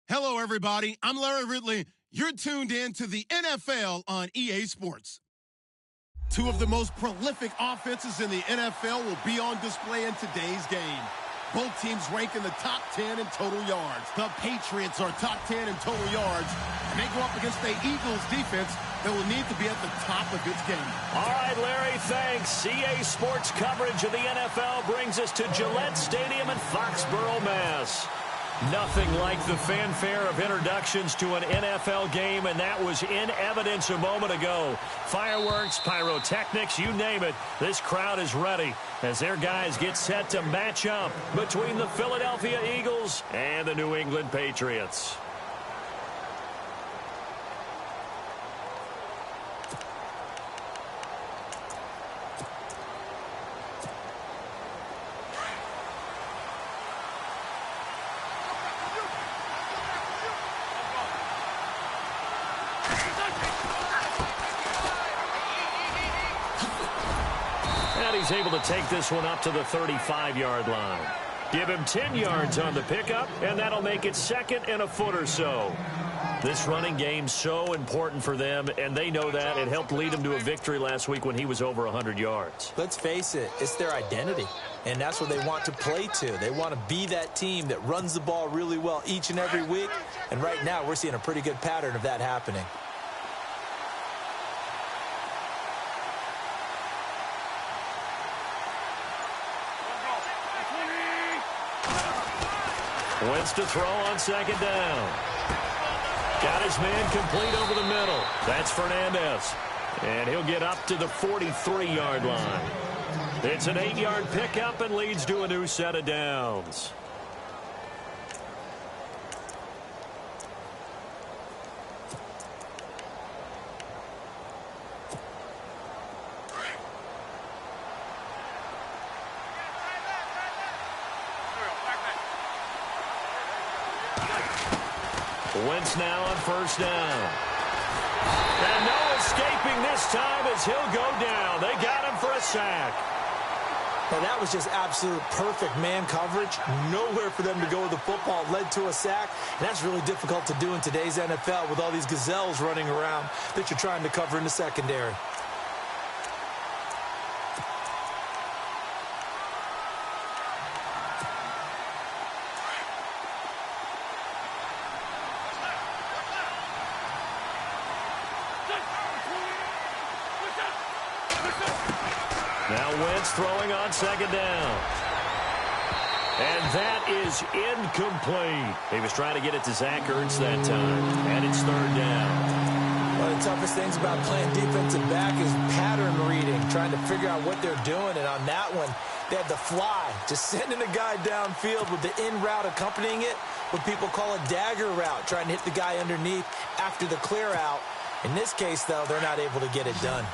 Hello, everybody. I'm Larry Ridley. You're tuned in to the NFL on EA Sports. Two of the most prolific offenses in the NFL will be on display in today's game. Both teams rank in the top 10 in total yards. The Patriots are top 10 in total yards, and they go up against the Eagles defense that will need to be at the top of its game. All right, Larry, thanks. EA Sports coverage of the NFL brings us to Gillette Stadium in Foxborough, Mass. Nothing like the fanfare of introductions to an NFL game, and that was in evidence a moment ago. Fireworks, pyrotechnics, you name it. This crowd is ready as their guys get set to match up between the Philadelphia Eagles and the New England Patriots. He's able to take this one up to the 35-yard line. Give him 10 yards on the pickup, and that'll make it second and a foot or so. This running game's so important for them, and they know that. It helped lead them to a victory last week when he was over 100 yards. Let's face it, it's their identity, and that's what they want to play to. They want to be that team that runs the ball really well each and every week, and right now we're seeing a pretty good pattern of that happening. Wentz to throw on second down. Got his man complete over the middle. That's Fernandez. And he'll get up to the 43-yard line. It's an 8-yard pickup and leads to a new set of downs. Wentz now on first down. And no escaping this time as he'll go down. They got him for a sack. Well, that was just absolute perfect man coverage. Nowhere for them to go with the football. Led to a sack. And that's really difficult to do in today's NFL with all these gazelles running around that you're trying to cover in the secondary. Now Wentz throwing on second down. And that is incomplete. He was trying to get it to Zach Ertz that time. And it's third down. One of the toughest things about playing defensive back is pattern reading, trying to figure out what they're doing. And on that one, they had the fly, just sending a guy downfield with the in route accompanying it, what people call a dagger route, trying to hit the guy underneath after the clear out. In this case, though, they're not able to get it done.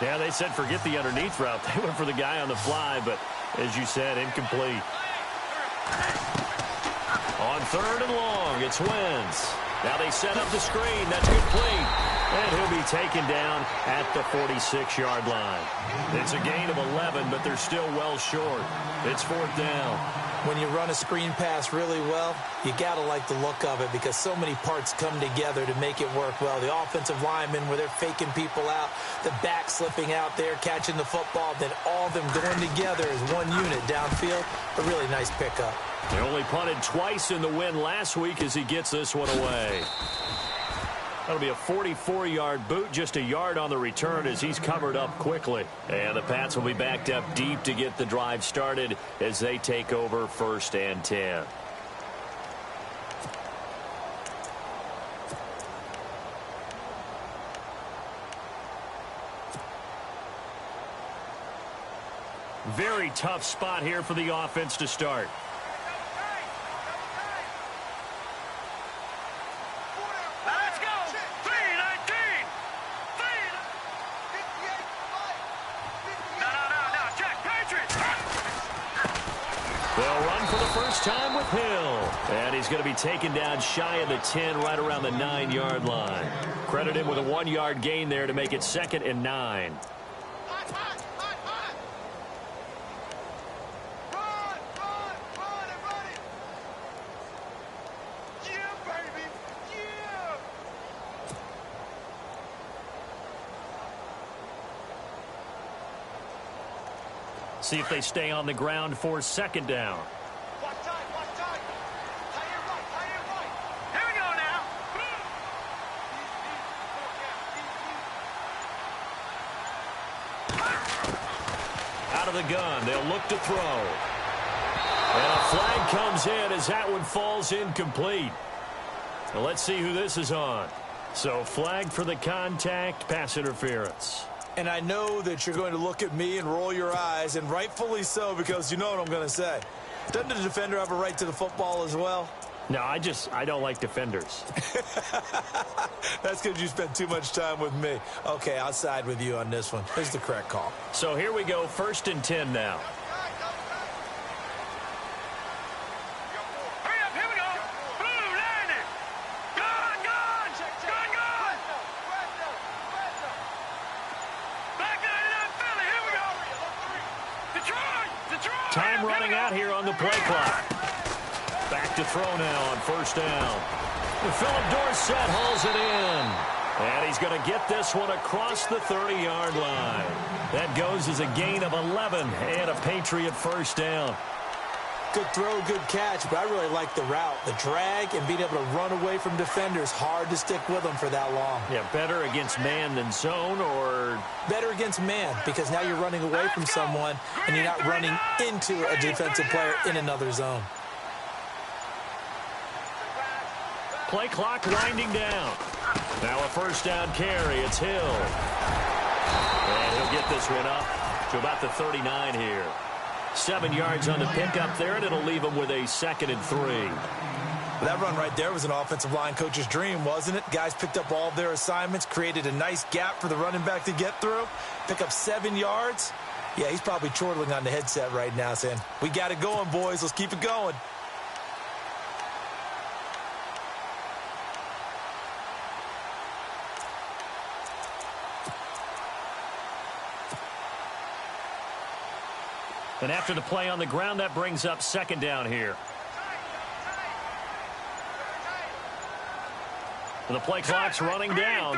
Yeah, they said forget the underneath route. They went for the guy on the fly, but as you said, incomplete. On third and long, it's Wentz. Now they set up the screen. That's complete. And he'll be taken down at the 46-yard line. It's a gain of 11, but they're still well short. It's fourth down. When you run a screen pass really well, you got to like the look of it because so many parts come together to make it work well. The offensive linemen where they're faking people out, the back slipping out there, catching the football, then all of them going together as one unit downfield. A really nice pickup. They only punted twice in the win last week as he gets this one away. That'll be a 44-yard boot, just a yard on the return as he's covered up quickly. And the Pats will be backed up deep to get the drive started as they take over first and 10. Very tough spot here for the offense to start. They'll run for the first time with Hill. And he's going to be taken down shy of the 10, right around the 9-yard line. Credit him with a 1-yard gain there to make it 2nd and 9. Run, everybody! Yeah, baby! See if they stay on the ground for second down. Watch time, watch time. Tie it right, tie it right. Here we go now. Out of the gun, they'll look to throw. And a flag comes in as that one falls incomplete. Well, let's see who this is on. So flag for the contact, pass interference. And I know that you're going to look at me and roll your eyes, and rightfully so, because you know what I'm going to say. Doesn't the defender have a right to the football as well? No, I don't like defenders. That's because you spent too much time with me. Okay, I'll side with you on this one. Here's the correct call. So here we go, 1st and 10 now. Hurry up, here we go. Boom, landing. Gun. Back 99 Philly, here we go. Detroit. Time running out here on the play clock. Back to throw now on 1st down. Philip Dorsett hauls it in. And he's going to get this one across the 30-yard line. That goes as a gain of 11 and a Patriot 1st down. Good throw, good catch, but I really like the route. The drag and being able to run away from defenders. Hard to stick with them for that long. Yeah, better against man than zone, or better against man, because now you're running away from someone and you're not running into a defensive player in another zone. Play clock winding down. Now a 1st down carry. It's Hill. And he'll get this one up to about the 39 here. 7 yards on the pickup there, and it'll leave him with a 2nd and 3. That run right there was an offensive line coach's dream, wasn't it? Guys picked up all of their assignments, created a nice gap for the running back to get through, pick up 7 yards. Yeah, he's probably chortling on the headset right now saying, we got it going, boys. Let's keep it going. And after the play on the ground, that brings up 2nd down here. And the play clock's running down.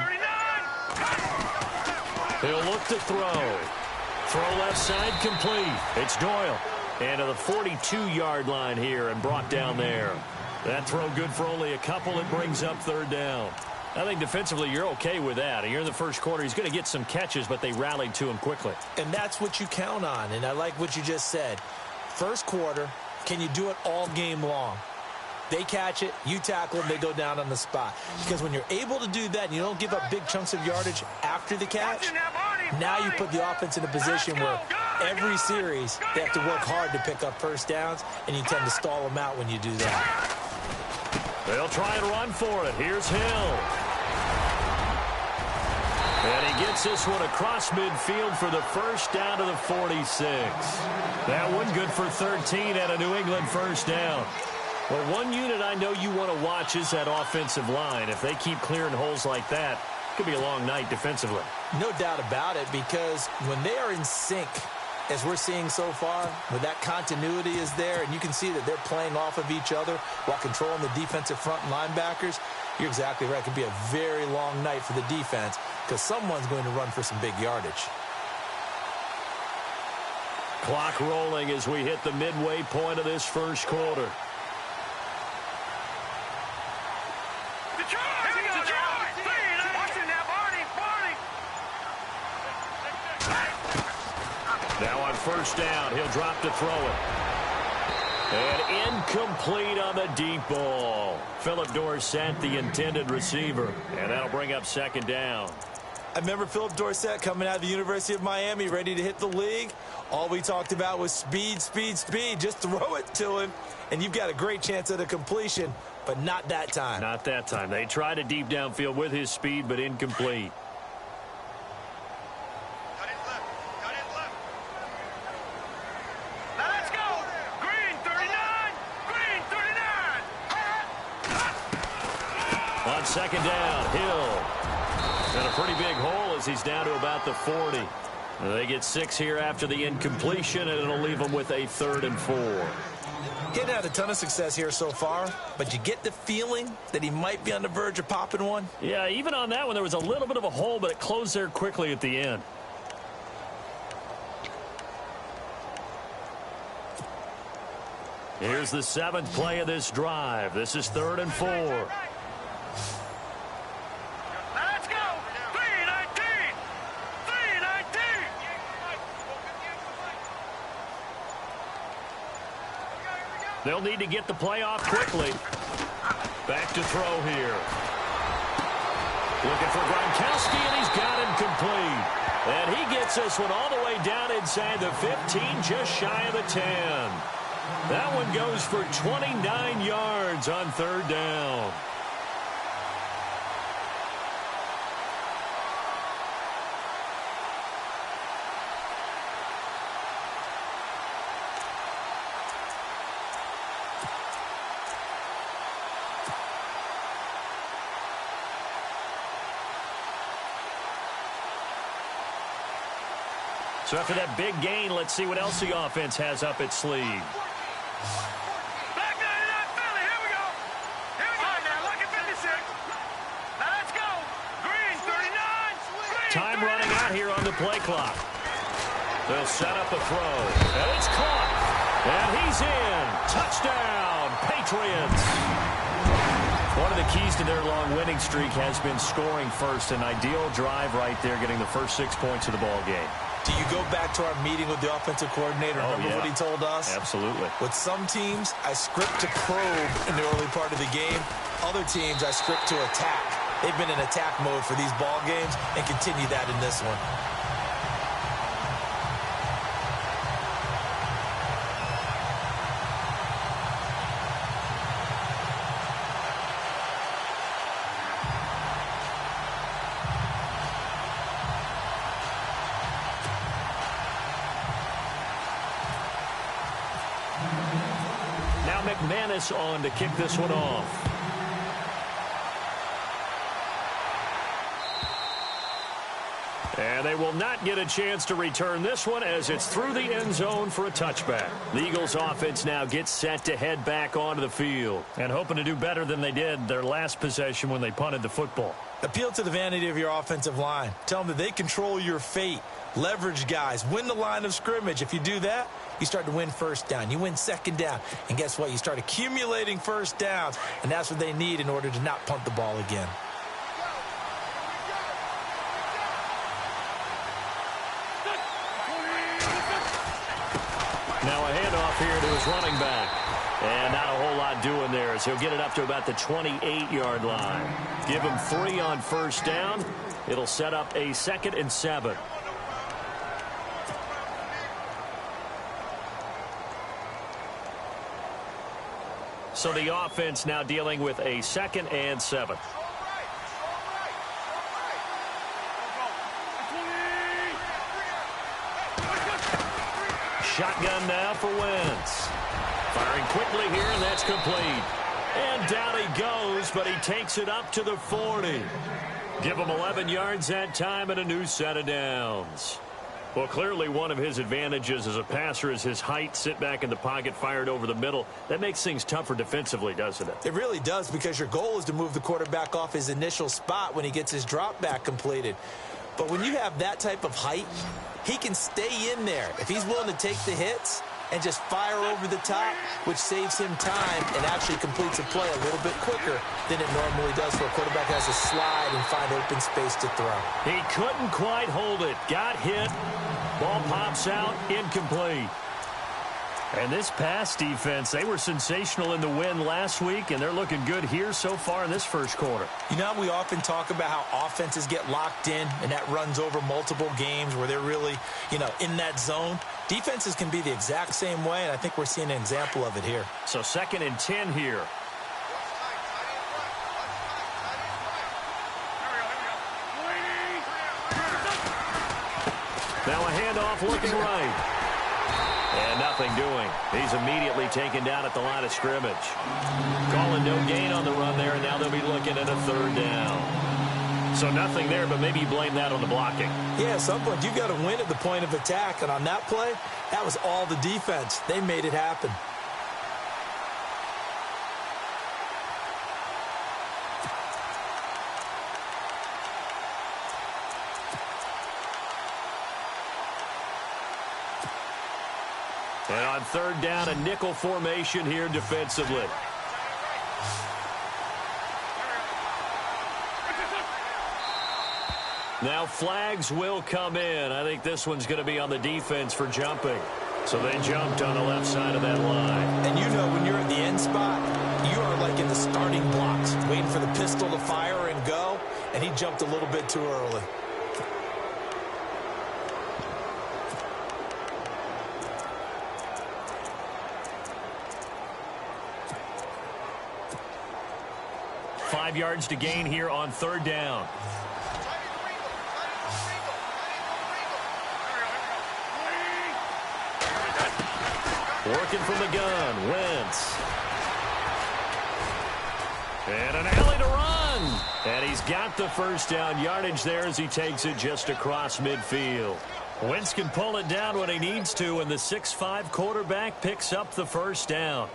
He'll look to throw. Throw left side complete. It's Doyle. And to the 42-yard line here and brought down there. That throw good for only a couple. It brings up 3rd down. I think defensively you're okay with that. You're in the 1st quarter. He's going to get some catches, but they rallied to him quickly. And that's what you count on, and I like what you just said. 1st quarter, can you do it all game long? They catch it, you tackle them, they go down on the spot. Because when you're able to do that and you don't give up big chunks of yardage after the catch, now you put the offense in a position where every series they have to work hard to pick up 1st downs, and you tend to stall them out when you do that. They'll try and run for it. Here's Hill. And he gets this one across midfield for the 1st down to the 46. That one good for 13 at a New England 1st down. Well, one unit I know you want to watch is that offensive line. If they keep clearing holes like that, it could be a long night defensively. No doubt about it, because when they are in sync, as we're seeing so far, where that continuity is there, and you can see that they're playing off of each other while controlling the defensive front linebackers, you're exactly right. It could be a very long night for the defense because someone's going to run for some big yardage. Clock rolling as we hit the midway point of this 1st quarter. Now on 1st down, he'll drop to throw it. And incomplete on the deep ball. Philip Dorsett, the intended receiver. And that'll bring up 2nd down. I remember Philip Dorsett coming out of the University of Miami, ready to hit the league. All we talked about was speed, speed, speed. Just throw it to him, and you've got a great chance at a completion, but not that time. Not that time. They tried a deep downfield with his speed, but incomplete. On 2nd down, Hill. And a pretty big hole as he's down to about the 40. They get 6 here after the incompletion, and it'll leave them with a 3rd and 4. Getting had a ton of success here so far, but you get the feeling that he might be on the verge of popping one. Yeah, even on that one, there was a little bit of a hole, but it closed there quickly at the end. Here's the 7th play of this drive. This is 3rd and 4. Let's go. 319. 319. They'll need to get the play off quickly. Back to throw here. Looking for Gronkowski, and he's got him complete. And he gets this one all the way down inside the 15, just shy of the 10. That one goes for 29 yards on 3rd down. So after that big gain, let's see what else the offense has up its sleeve. Back to that Philly. Here we go. Here we go. Now, look at 56. Now, let's go. Green, 39. Green, Time 39. running out here on the play clock. They'll set up a throw. And it's caught. And he's in. Touchdown, Patriots. One of the keys to their long winning streak has been scoring first. An ideal drive right there, getting the first 6 points of the ball game. Do you go back to our meeting with the offensive coordinator? Remember what he told us? Absolutely. With some teams, I script to probe in the early part of the game. Other teams, I script to attack. They've been in attack mode for these ball games and continue that in this one. McManus on to kick this one off. And they will not get a chance to return this one as it's through the end zone for a touchback. The Eagles offense now gets set to head back onto the field and hoping to do better than they did their last possession when they punted the football. Appeal to the vanity of your offensive line. Tell them that they control your fate. Leverage guys. Win the line of scrimmage. If you do that, you start to win first down. You win 2nd down. And guess what? You start accumulating first downs. And that's what they need in order to not punt the ball again. Now a handoff here to his running back. And not a whole lot doing there as he'll get it up to about the 28-yard line. Give him 3 on first down. It'll set up a 2nd and 7. So the offense now dealing with a 2nd and 7. Shotgun now for Wentz. Firing quickly here, and that's complete. And down he goes, but he takes it up to the 40. Give him 11 yards that time and a new set of downs. Well, clearly one of his advantages as a passer is his height. Sit back in the pocket, fired over the middle. That makes things tougher defensively, doesn't it? It really does, because your goal is to move the quarterback off his initial spot when he gets his drop back completed. But when you have that type of height, he can stay in there. If he's willing to take the hits and just fire over the top, which saves him time and actually completes a play a little bit quicker than it normally does for a quarterback that has to slide and find open space to throw. He couldn't quite hold it. Got hit. Ball pops out. Incomplete. And this pass defense, they were sensational in the win last week, and they're looking good here so far in this first quarter. You know, we often talk about how offenses get locked in, and that runs over multiple games where they're really, in that zone. Defenses can be the exact same way, and I think we're seeing an example of it here. So 2nd and 10 here. Now a handoff looking right. And nothing doing. He's immediately taken down at the line of scrimmage. Calling no gain on the run there, and now they'll be looking at a 3rd down. So nothing there, but maybe you blame that on the blocking. Yeah, at some point, you've got to win at the point of attack. And on that play, that was all the defense. They made it happen. And on third down, a nickel formation here defensively. Now flags will come in. I think this one's going to be on the defense for jumping. So they jumped on the left side of that line. And you know when you're at the end spot, you are like in the starting blocks, waiting for the pistol to fire and go, and he jumped a little bit too early. Five yards to gain here on third down. Working from the gun, Wentz. And an alley to run. And he's got the first down yardage there as he takes it just across midfield. Wentz can pull it down when he needs to, and the 6'5" quarterback picks up the first down.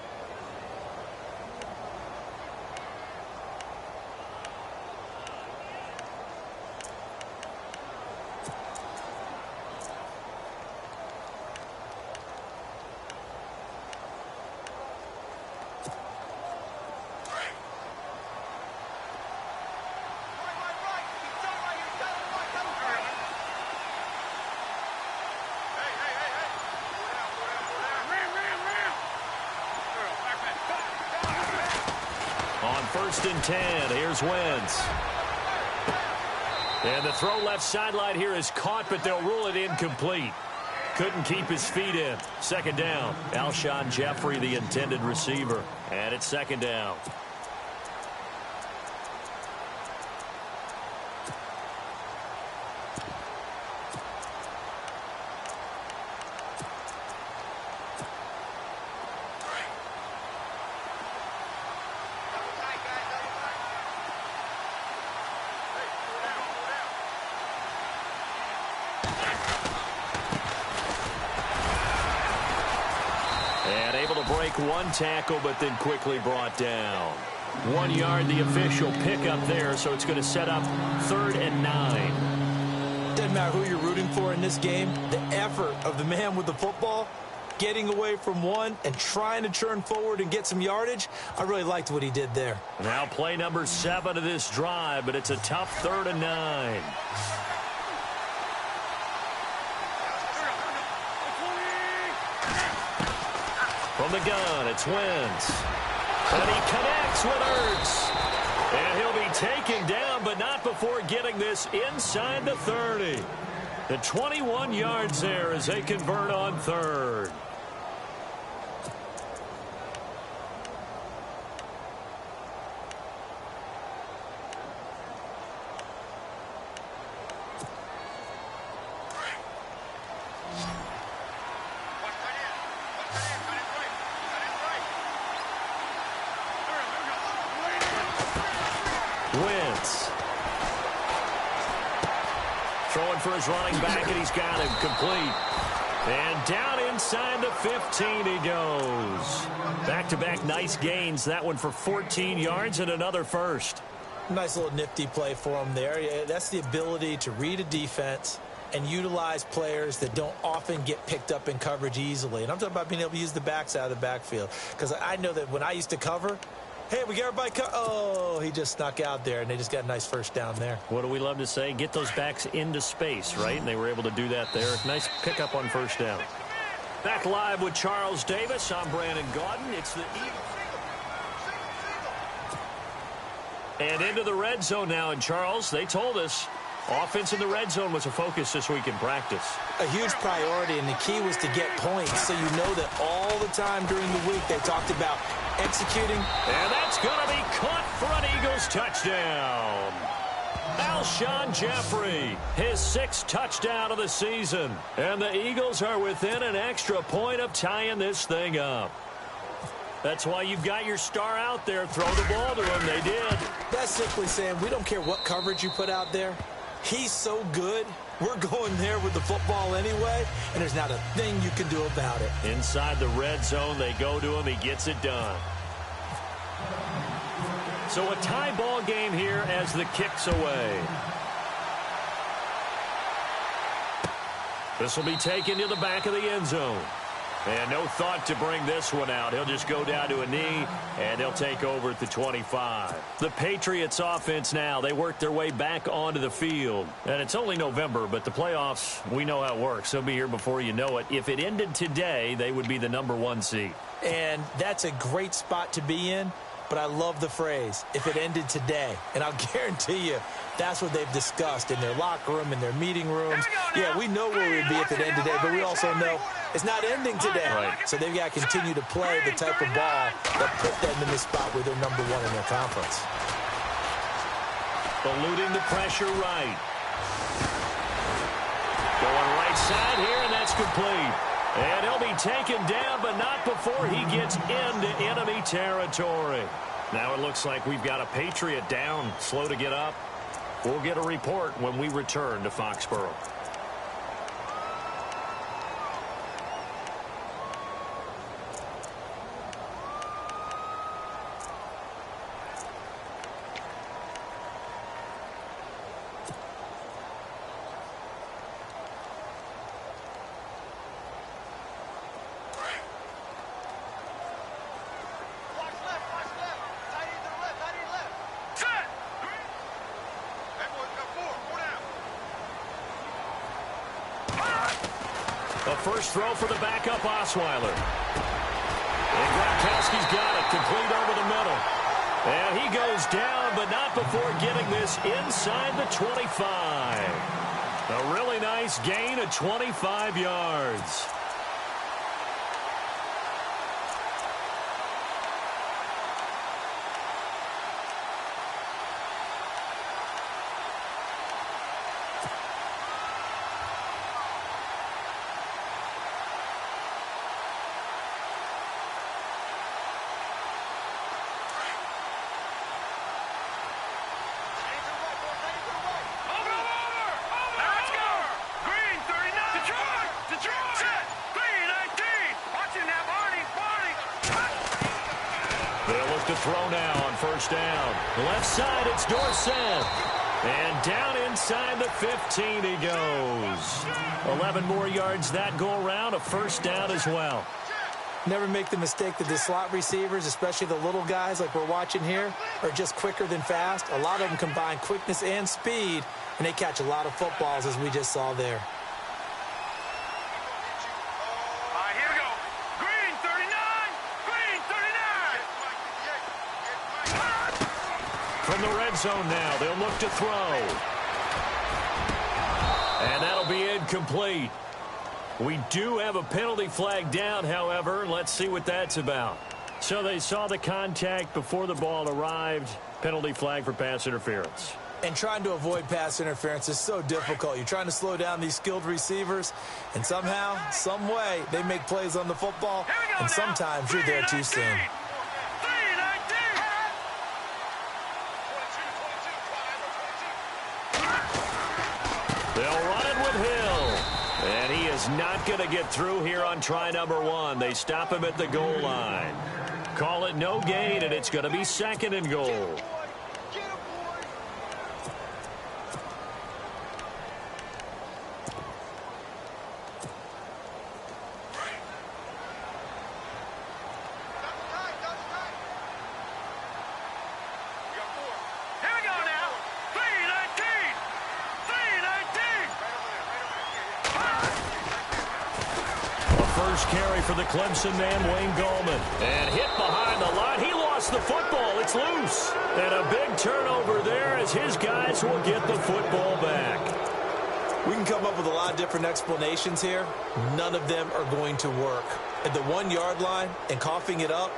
First and 10. Here's Wentz. And the throw left sideline here is caught, but they'll rule it incomplete. Couldn't keep his feet in. Second down. Alshon Jeffrey, the intended receiver. And it's second down. One tackle, but then quickly brought down. 1 yard, the official pickup there, so it's going to set up 3rd and 9. Doesn't matter who you're rooting for in this game. The effort of the man with the football, getting away from one and trying to turn forward and get some yardage, I really liked what he did there. Now play number 7 of this drive, but it's a tough 3rd and 9. From the gun, it's Wentz. And he connects with Ertz. And he'll be taken down, but not before getting this inside the 30. The 21 yards there as they convert on 3rd. For his running back, and he's got him complete. And down inside the 15 he goes. Back-to-back nice gains. That one for 14 yards and another first. Nice little nifty play for him there. Yeah, that's the ability to read a defense and utilize players that don't often get picked up in coverage easily. And I'm talking about being able to use the backs out of the backfield. Because I know that when I used to cover, hey, we got everybody oh, he just snuck out there, and they just got a nice first down there. What do we love to say? Get those backs into space, right? And they were able to do that there. Nice pickup on first down. Back live with Charles Davis. I'm Brandon Gaudin. It's the Eagles. And into the red zone now. And, Charles, they told us offense in the red zone was a focus this week in practice. A huge priority, and the key was to get points. So you know that all the time during the week they talked about executing. And that's going to be caught for an Eagles touchdown. Alshon Jeffrey, his 6th touchdown of the season. And the Eagles are within an extra point of tying this thing up. That's why you've got your star out there. Throw the ball to him. They did. That's simply saying we don't care what coverage you put out there. He's so good. We're going there with the football anyway, and there's not a thing you can do about it. Inside the red zone, they go to him. He gets it done. So a tie ball game here as the kick's away. This will be taken to the back of the end zone. And no thought to bring this one out. He'll just go down to a knee, and they'll take over at the 25. The Patriots offense now, they work their way back onto the field. And it's only November, but the playoffs, we know how it works. They'll be here before you know it. If it ended today, they would be the #1 seed. And that's a great spot to be in. But I love the phrase, if it ended today. And I'll guarantee you, that's what they've discussed in their locker room, in their meeting rooms. Yeah, we know where we'd be if it ended today, but we also know it's not ending today. Right. So they've got to continue to play the type of ball that put them in the spot where they're #1 in their conference. Eluding the pressure right. Going right side here, and that's complete. And he'll be taken down, but not before he gets into enemy territory. Now it looks like we've got a Patriot down, slow to get up. We'll get a report when we return to Foxborough. A first throw for the backup Osweiler. And Gronkowski's got it, complete over the middle. And he goes down, but not before getting this inside the 25. A really nice gain of 25 yards. To throw now on first down. Left side, it's Dorsett. And down inside the 15 he goes. 11 more yards that go around, a first down as well. Never make the mistake that the slot receivers, especially the little guys like we're watching here, are just quicker than fast. A lot of them combine quickness and speed, and they catch a lot of footballs, as we just saw there. From the red zone now, they'll look to throw. And that'll be incomplete. We do have a penalty flag down, however. Let's see what that's about. So they saw the contact before the ball arrived. Penalty flag for pass interference. And trying to avoid pass interference is so difficult. You're trying to slow down these skilled receivers, and somehow, some way, they make plays on the football, and sometimes you're there too soon. They'll run it with Hill. And he is not going to get through here on try #1. They stop him at the goal line. Call it no gain, and it's going to be 2nd and goal. Carry for the Clemson man, Wayne Gallman. And hit behind the line. He lost the football. It's loose. And a big turnover there as his guys will get the football back. We can come up with a lot of different explanations here. None of them are going to work. At the 1-yard line and coughing it up,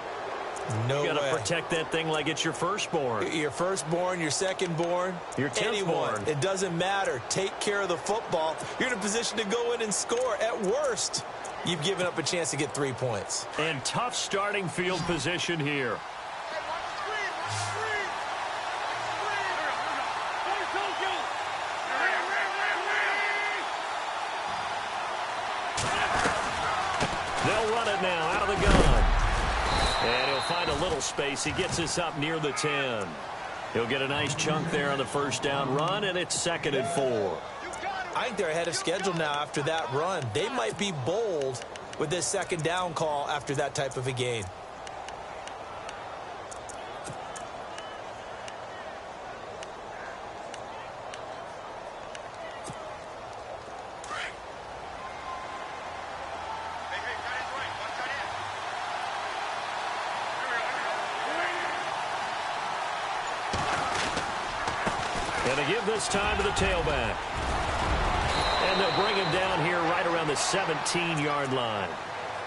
no way. You got to protect that thing like it's your firstborn. Your firstborn, your secondborn, your 10th anyone. born. It doesn't matter. Take care of the football. You're in a position to go in and score. At worst, you've given up a chance to get 3 points. And tough starting field position here. They'll run it now out of the gun. And he'll find a little space. He gets us up near the 10. He'll get a nice chunk there on the first down run, and it's 2nd and 4. I think they're ahead of schedule now after that run. They might be bold with this second down call after that type of a gain. And to give this time to the tailback. And they'll bring him down here right around the 17-yard line.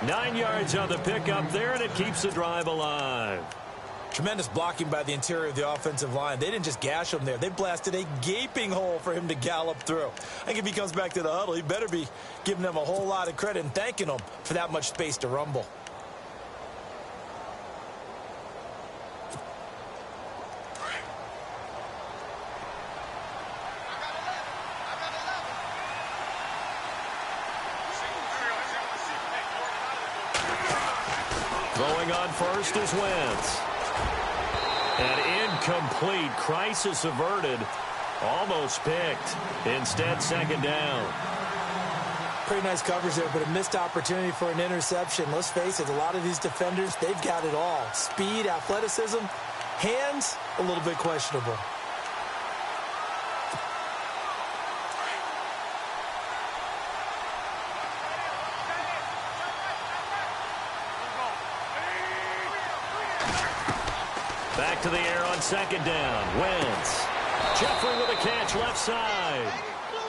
9 yards on the pickup there, and it keeps the drive alive. Tremendous blocking by the interior of the offensive line. They didn't just gash him there. They blasted a gaping hole for him to gallop through. I think if he comes back to the huddle, he better be giving them a whole lot of credit and thanking them for that much space to rumble. Throwing on first is Wentz. An incomplete, crisis averted, almost picked. Instead, second down. Pretty nice coverage there, but a missed opportunity for an interception. Let's face it, a lot of these defenders, they've got it all. Speed, athleticism, hands, a little bit questionable. Back to the air on second down. Wentz. Jeffrey with a catch left side.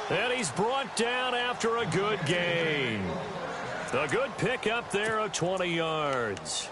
And he's brought down after a good gain. A good pickup there of 20 yards.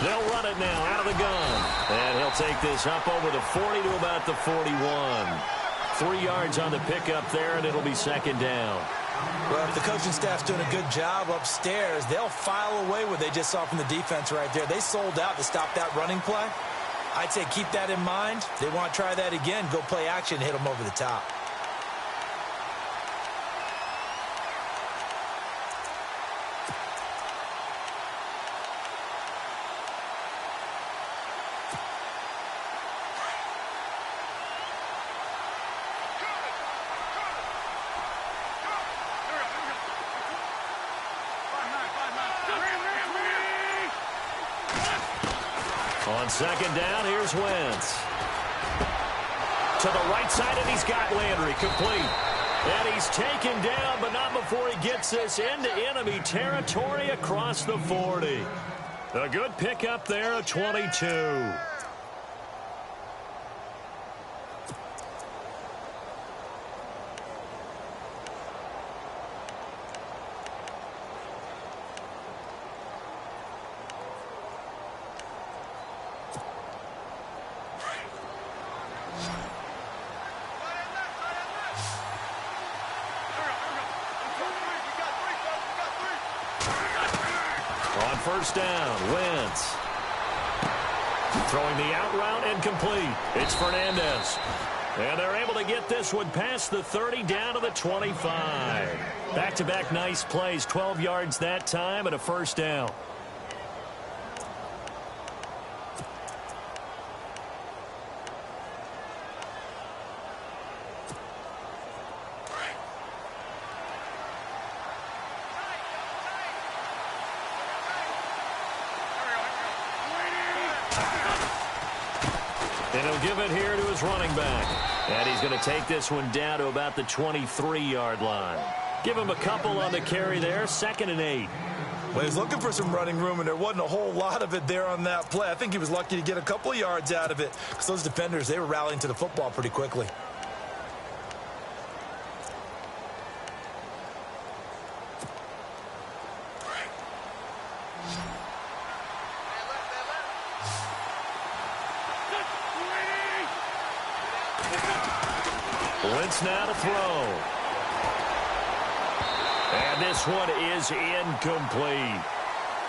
They'll run it now out of the gun. And he'll take this up over the 40 to about the 41. 3 yards on the pickup there, and it'll be second down. Well, if the coaching staff's doing a good job upstairs, they'll file away what they just saw from the defense right there. They sold out to stop that running play. I'd say keep that in mind. They want to try that again. Go play action, hit them over the top. On second down, here's Wentz. To the right side, and he's got Landry complete. And he's taken down, but not before he gets this into enemy territory across the 40. A good pickup there of 22. On first down, Wentz. Throwing the out route and complete. It's Fernandez. And they're able to get this one past the 30 down to the 25. Back-to-back nice plays. 12 yards that time and a first down. And he'll give it here to his running back. And he's going to take this one down to about the 23-yard line. Give him a couple on the carry there. 2nd and 8. Well, he was looking for some running room, and there wasn't a whole lot of it there on that play. I think he was lucky to get a couple of yards out of it because those defenders, they were rallying to the football pretty quickly. Wentz now to throw. And this one is incomplete.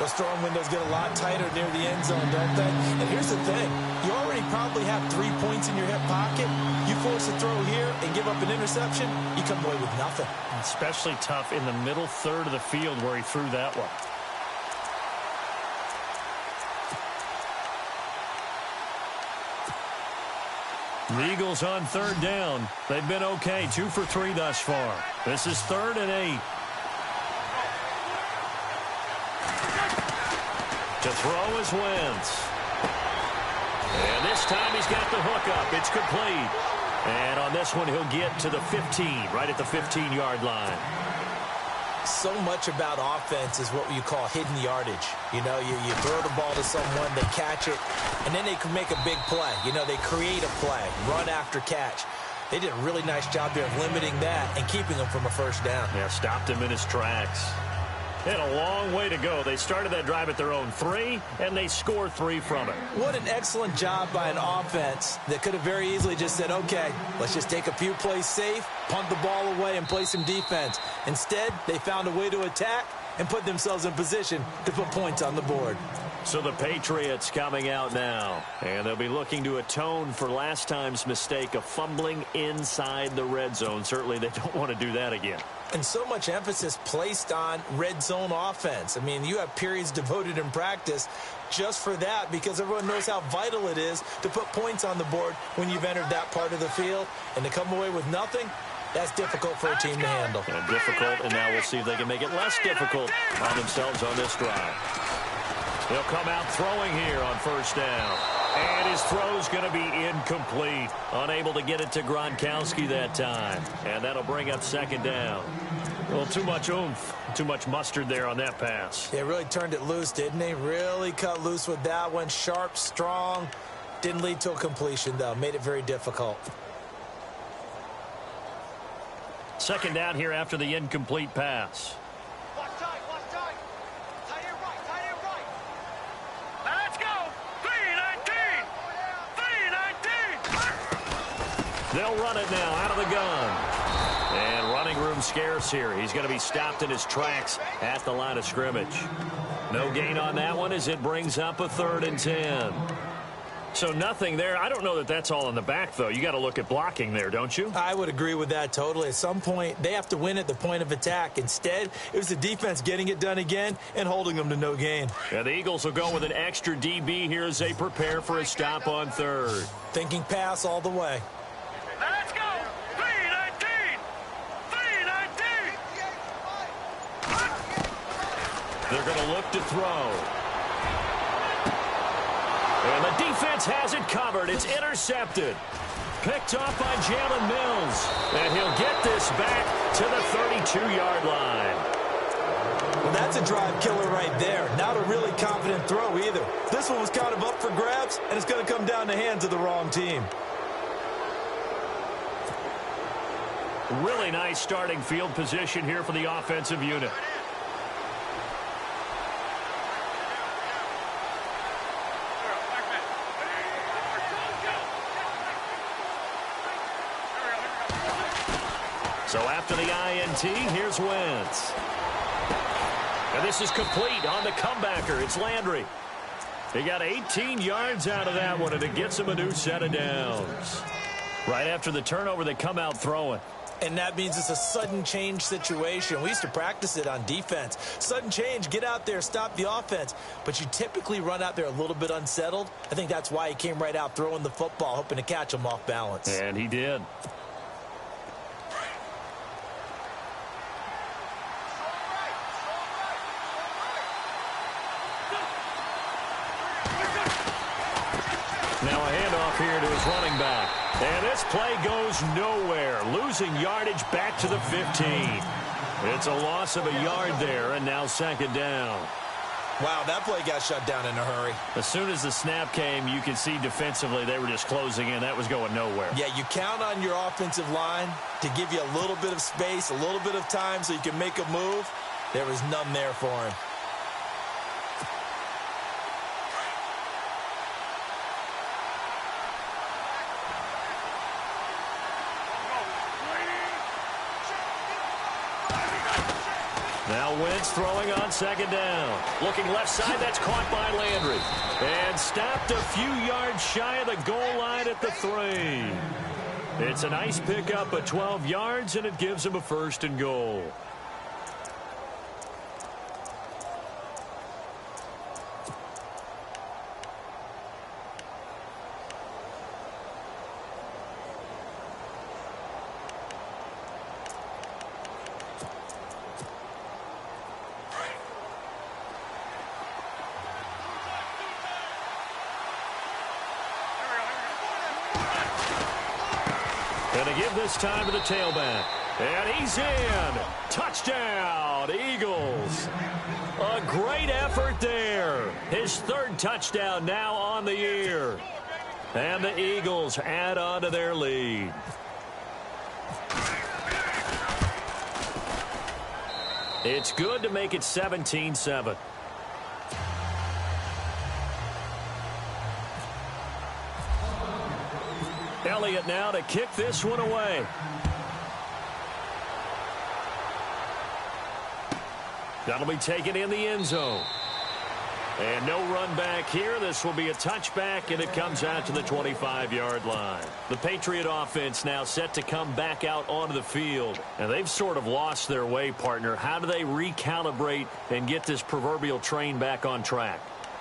Those throwing windows get a lot tighter near the end zone, don't they? And here's the thing. You already probably have 3 points in your hip pocket. You force a throw here and give up an interception, you come away with nothing. Especially tough in the middle third of the field where he threw that one. The Eagles on 3rd down. They've been okay, 2 for 3 thus far. This is 3rd and 8. To throw is Wentz. And this time he's got the hook up. It's complete. And on this one, he'll get to the 15, right at the 15-yard line. So much about offense is what you call hidden yardage. You know, you throw the ball to someone, they catch it, and then they can make a big play. You know, they create a play, run after catch. They did a really nice job there of limiting that and keeping him from a first down. Yeah, stopped him in his tracks. They had a long way to go. They started that drive at their own 3, and they scored 3 from it. What an excellent job by an offense that could have very easily just said, okay, let's just take a few plays safe, punt the ball away, and play some defense. Instead, they found a way to attack and put themselves in position to put points on the board. So the Patriots coming out now, and they'll be looking to atone for last time's mistake of fumbling inside the red zone. Certainly they don't want to do that again. And so much emphasis placed on red zone offense. I mean, you have periods devoted in practice just for that because everyone knows how vital it is to put points on the board when you've entered that part of the field. And to come away with nothing, that's difficult for a team to handle. And difficult, and now we'll see if they can make it less difficult on themselves on this drive. He'll come out throwing here on 1st down. And his throw's going to be incomplete. Unable to get it to Gronkowski that time. And that'll bring up 2nd down. Well, too much oomph, too much mustard there on that pass. They really turned it loose, didn't they? Really cut loose with that one. Sharp, strong. Didn't lead to a completion, though. Made it very difficult. 2nd down here after the incomplete pass. Watch tight, watch tight. Tight end right, tight end right. Now let's go. 3-19. 3-19. They'll run it now out of the gun. And running room scarce here. He's going to be stopped in his tracks at the line of scrimmage. No gain on that one as it brings up a 3rd and 10. So nothing there. I don't know that that's all in the back, though. You got to look at blocking there, don't you? I would agree with that totally. At some point, they have to win at the point of attack. Instead, it was the defense getting it done again and holding them to no gain. Yeah, the Eagles will go with an extra DB here as they prepare for a stop on 3rd. Thinking pass all the way. Now let's go. 3-19. 3-19. They're going to look to throw. And the defense has it covered. It's intercepted. Picked off by Jalen Mills. And he'll get this back to the 32-yard line. Well, that's a drive killer right there. Not a really confident throw either. This one was kind of up for grabs, and it's going to come down the hands of the wrong team. Really nice starting field position here for the offensive unit. So after the INT, here's Wentz. And this is complete on the comebacker. It's Landry. He got 18 yards out of that one, and it gets him a new set of downs. Right after the turnover, they come out throwing. And that means it's a sudden change situation. We used to practice it on defense. Sudden change, get out there, stop the offense. But you typically run out there a little bit unsettled. I think that's why he came right out throwing the football, hoping to catch him off balance. And he did. Now a handoff here to his running back. And this play goes nowhere. Losing yardage back to the 15. It's a loss of a yard there, and now 2nd down. Wow, that play got shut down in a hurry. As soon as the snap came, you could see defensively they were just closing in. That was going nowhere. Yeah, you count on your offensive line to give you a little bit of space, a little bit of time so you can make a move. There was none there for him. Now Wentz throwing on second down. Looking left side, that's caught by Landry. And stopped a few yards shy of the goal line at the 3. It's a nice pickup of 12 yards, and it gives him a 1st and goal. And to give this time to the tailback. And he's in. Touchdown, Eagles. A great effort there. His 3rd touchdown now on the year. And the Eagles add on to their lead. It's good to make it 17-7. Elliott now to kick this one away. That'll be taken in the end zone. And no run back here. This will be a touchback, and it comes out to the 25-yard line. The Patriot offense now set to come back out onto the field. And they've sort of lost their way, partner. How do they recalibrate and get this proverbial train back on track?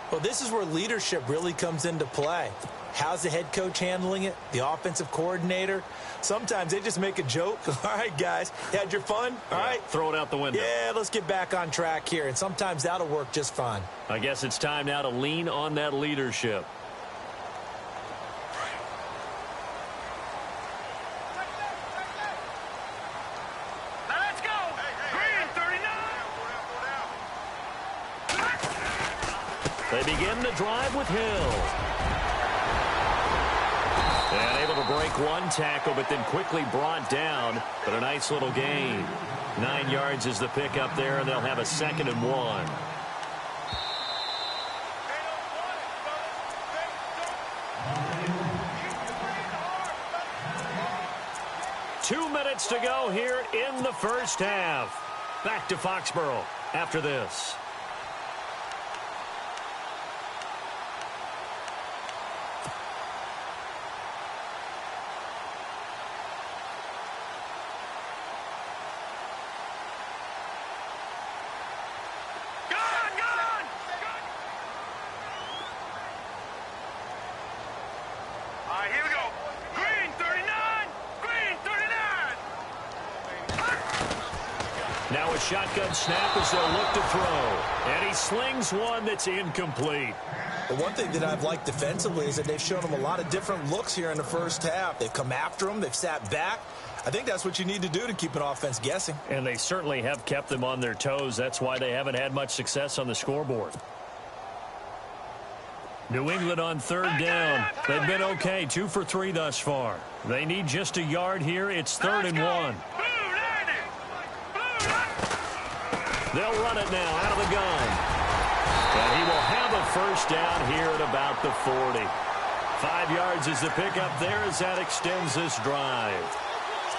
Well, this is where leadership really comes into play. How's the head coach handling it? The offensive coordinator? Sometimes they just make a joke. All right, guys, you had your fun? All right. Throw it out the window. Yeah, let's get back on track here. And sometimes that'll work just fine. I guess it's time now to lean on that leadership. Now let's go. Green, 39. They begin the drive with Hill. And able to break one tackle, but then quickly brought down. But a nice little gain. 9 yards is the pickup there, and they'll have a 2nd and 1. Two minutes to go here in the first half. Back to Foxborough after this. Now a shotgun snap as they'll look to throw. And he slings one that's incomplete. But one thing that I've liked defensively is that they've shown him a lot of different looks here in the first half. They've come after him. They've sat back. I think that's what you need to do to keep an offense guessing. And they certainly have kept them on their toes. That's why they haven't had much success on the scoreboard. New England on 3rd down. They've been okay, 2 for 3 thus far. They need just a yard here. It's 3rd and 1. They'll run it now out of the gun. And he will have a first down here at about the 40. 5 yards is the pickup there as that extends this drive.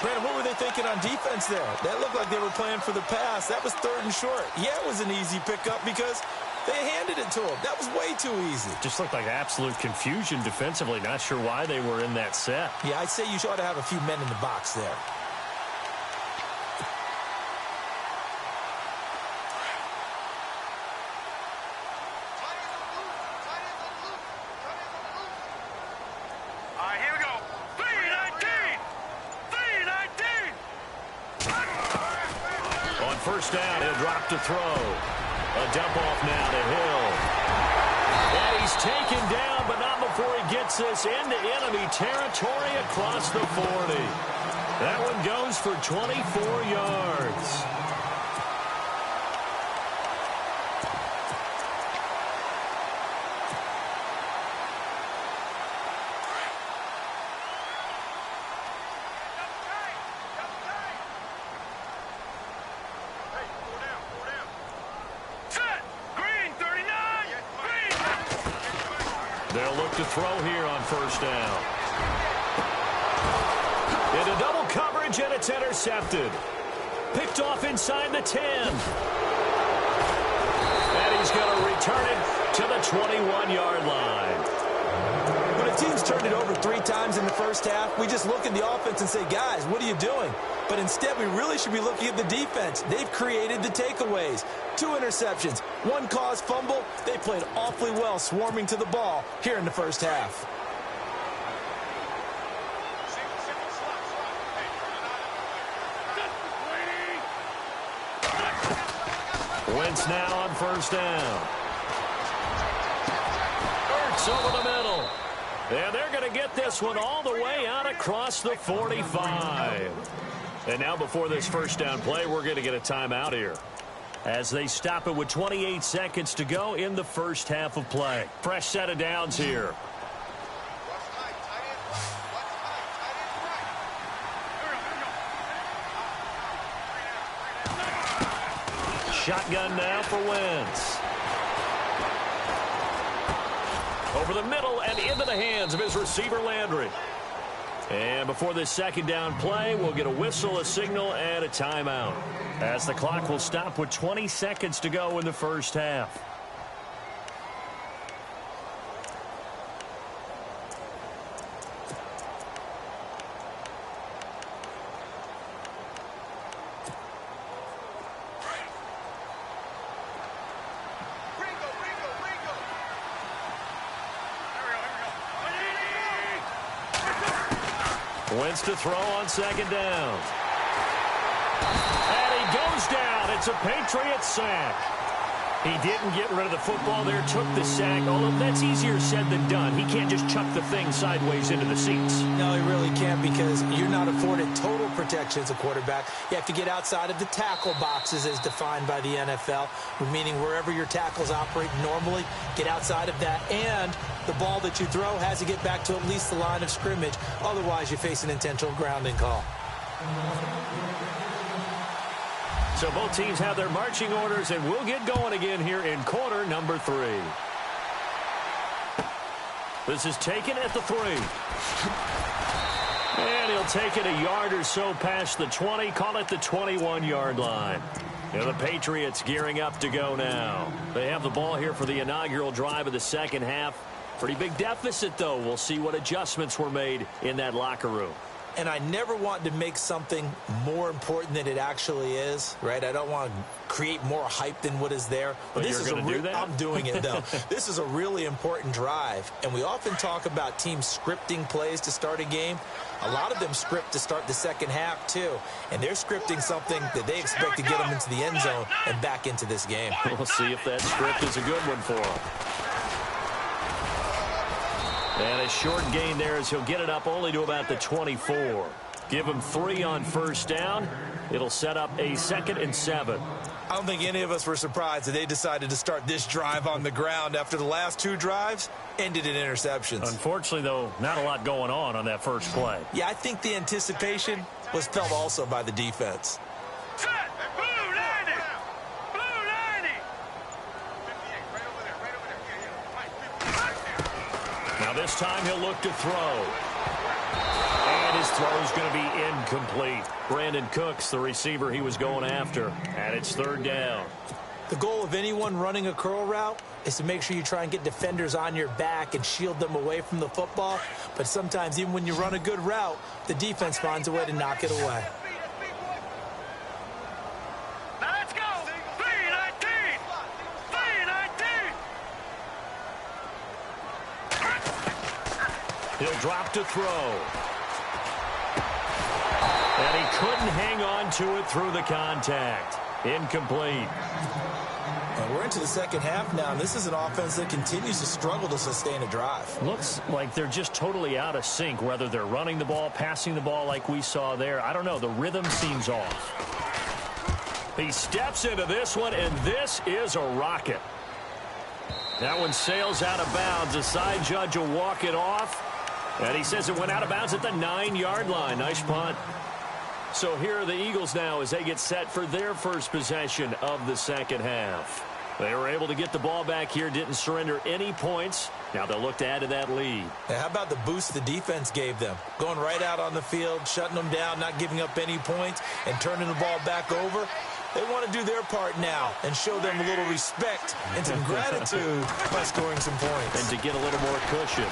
Brandon, what were they thinking on defense there? That looked like they were playing for the pass. That was 3rd and short. Yeah, it was an easy pickup because they handed it to him. That was way too easy. Just looked like absolute confusion defensively. Not sure why they were in that set. Yeah, I'd say you ought to have a few men in the box there. First down, he'll drop to throw. A dump off now to Hill. And he's taken down, but not before he gets this into enemy territory across the 40. That one goes for 24 yards. They'll look to throw here on first down. Into double coverage, and it's intercepted. Picked off inside the 10. And he's going to return it to the 21-yard line. When a team's turned it over 3 times in the first half, we just look at the offense and say, guys, what are you doing? But instead, we really should be looking at the defense. They've created the takeaways. 2 interceptions, 1 caused fumble. They played awfully well swarming to the ball here in the first half. Wentz now on first down. Ertz over the middle. And they're going to get this one all the way out across the 45. And now before this first down play, we're going to get a timeout here, as they stop it with 28 seconds to go in the first half of play. Fresh set of downs here. Shotgun now for Wentz. Over the middle and into the hands of his receiver, Landry. And before this second down play, we'll get a whistle, a signal, and a timeout, as the clock will stop with 20 seconds to go in the first half. Wentz to throw on second down. And he goes down. It's a Patriots sack. He didn't get rid of the football there, took the sack, although that's easier said than done. He can't just chuck the thing sideways into the seats. No, he really can't, because you're not afforded total protection as a quarterback. You have to get outside of the tackle boxes as defined by the NFL, meaning wherever your tackles operate normally, get outside of that, and the ball that you throw has to get back to at least the line of scrimmage. Otherwise, you face an intentional grounding call. So both teams have their marching orders, and we'll get going again here in quarter number 3. This is taken at the 3. And he'll take it a yard or so past the 20, call it the 21-yard line. And the Patriots gearing up to go now. They have the ball here for the inaugural drive of the second half. Pretty big deficit, though. We'll see what adjustments were made in that locker room. And I never want to make something more important than it actually is, right? I don't want to create more hype than what is there. But this is do that? I'm doing it, though. This is a really important drive. And we often talk about teams scripting plays to start a game. A lot of them script to start the second half, too. And they're scripting something that they expect to get them into the end zone and back into this game. We'll see if that script is a good one for them. And a short gain there as he'll get it up only to about the 24. Give him 3 on first down. It'll set up a 2nd and 7. I don't think any of us were surprised that they decided to start this drive on the ground after the last 2 drives ended in interceptions. Unfortunately, though, not a lot going on that first play. Yeah, I think the anticipation was felt also by the defense. Now this time he'll look to throw. And his throw is going to be incomplete. Brandon Cooks, the receiver he was going after. And it's 3rd down. The goal of anyone running a curl route is to make sure you try and get defenders on your back and shield them away from the football. But sometimes even when you run a good route, the defense finds a way to knock it away. Now let's go. 3-19. 3-19. He'll drop to throw. And he couldn't hang on to it through the contact. Incomplete. And we're into the second half now, and this is an offense that continues to struggle to sustain a drive. Looks like they're just totally out of sync, whether they're running the ball, passing the ball like we saw there. I don't know. The rhythm seems off. He steps into this one, and this is a rocket. That one sails out of bounds. The side judge will walk it off. And he says it went out of bounds at the 9-yard line. Nice punt. So here are the Eagles now as they get set for their first possession of the second half. They were able to get the ball back here, didn't surrender any points. Now they'll look to add to that lead. Now, how about the boost the defense gave them? Going right out on the field, shutting them down, not giving up any points, and turning the ball back over. They want to do their part now and show them a little respect and some gratitude by scoring some points. And to get a little more cushion.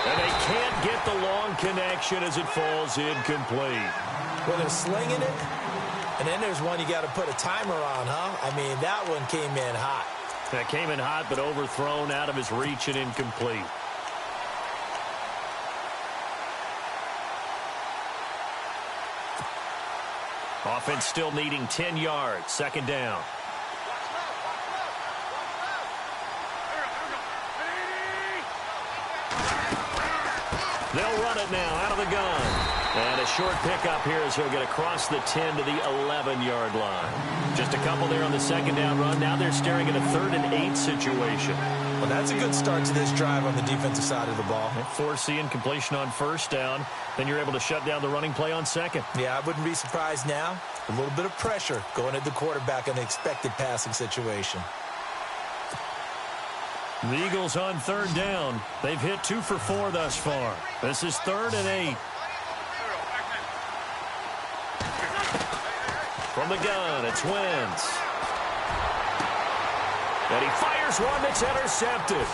And they can't get the long connection as it falls incomplete. Well, they're slinging it. And then there's one you got to put a timer on, huh? I mean, that one came in hot. That came in hot, but overthrown, out of his reach and incomplete. Offense still needing 10 yards. Second down. They'll run it now out of the gun. And a short pickup here as he'll get across the 10 to the 11-yard line. Just a couple there on the second down run. Now they're staring at a 3rd and 8 situation. Well, that's a good start to this drive on the defensive side of the ball. Forcing completion on first down. Then you're able to shut down the running play on second. Yeah, I wouldn't be surprised now. A little bit of pressure going at the quarterback in an expected passing situation. The Eagles on 3rd down. They've hit 2 for 4 thus far. This is 3rd and 8. From the gun, it's Wentz. And he fires one that's intercepted.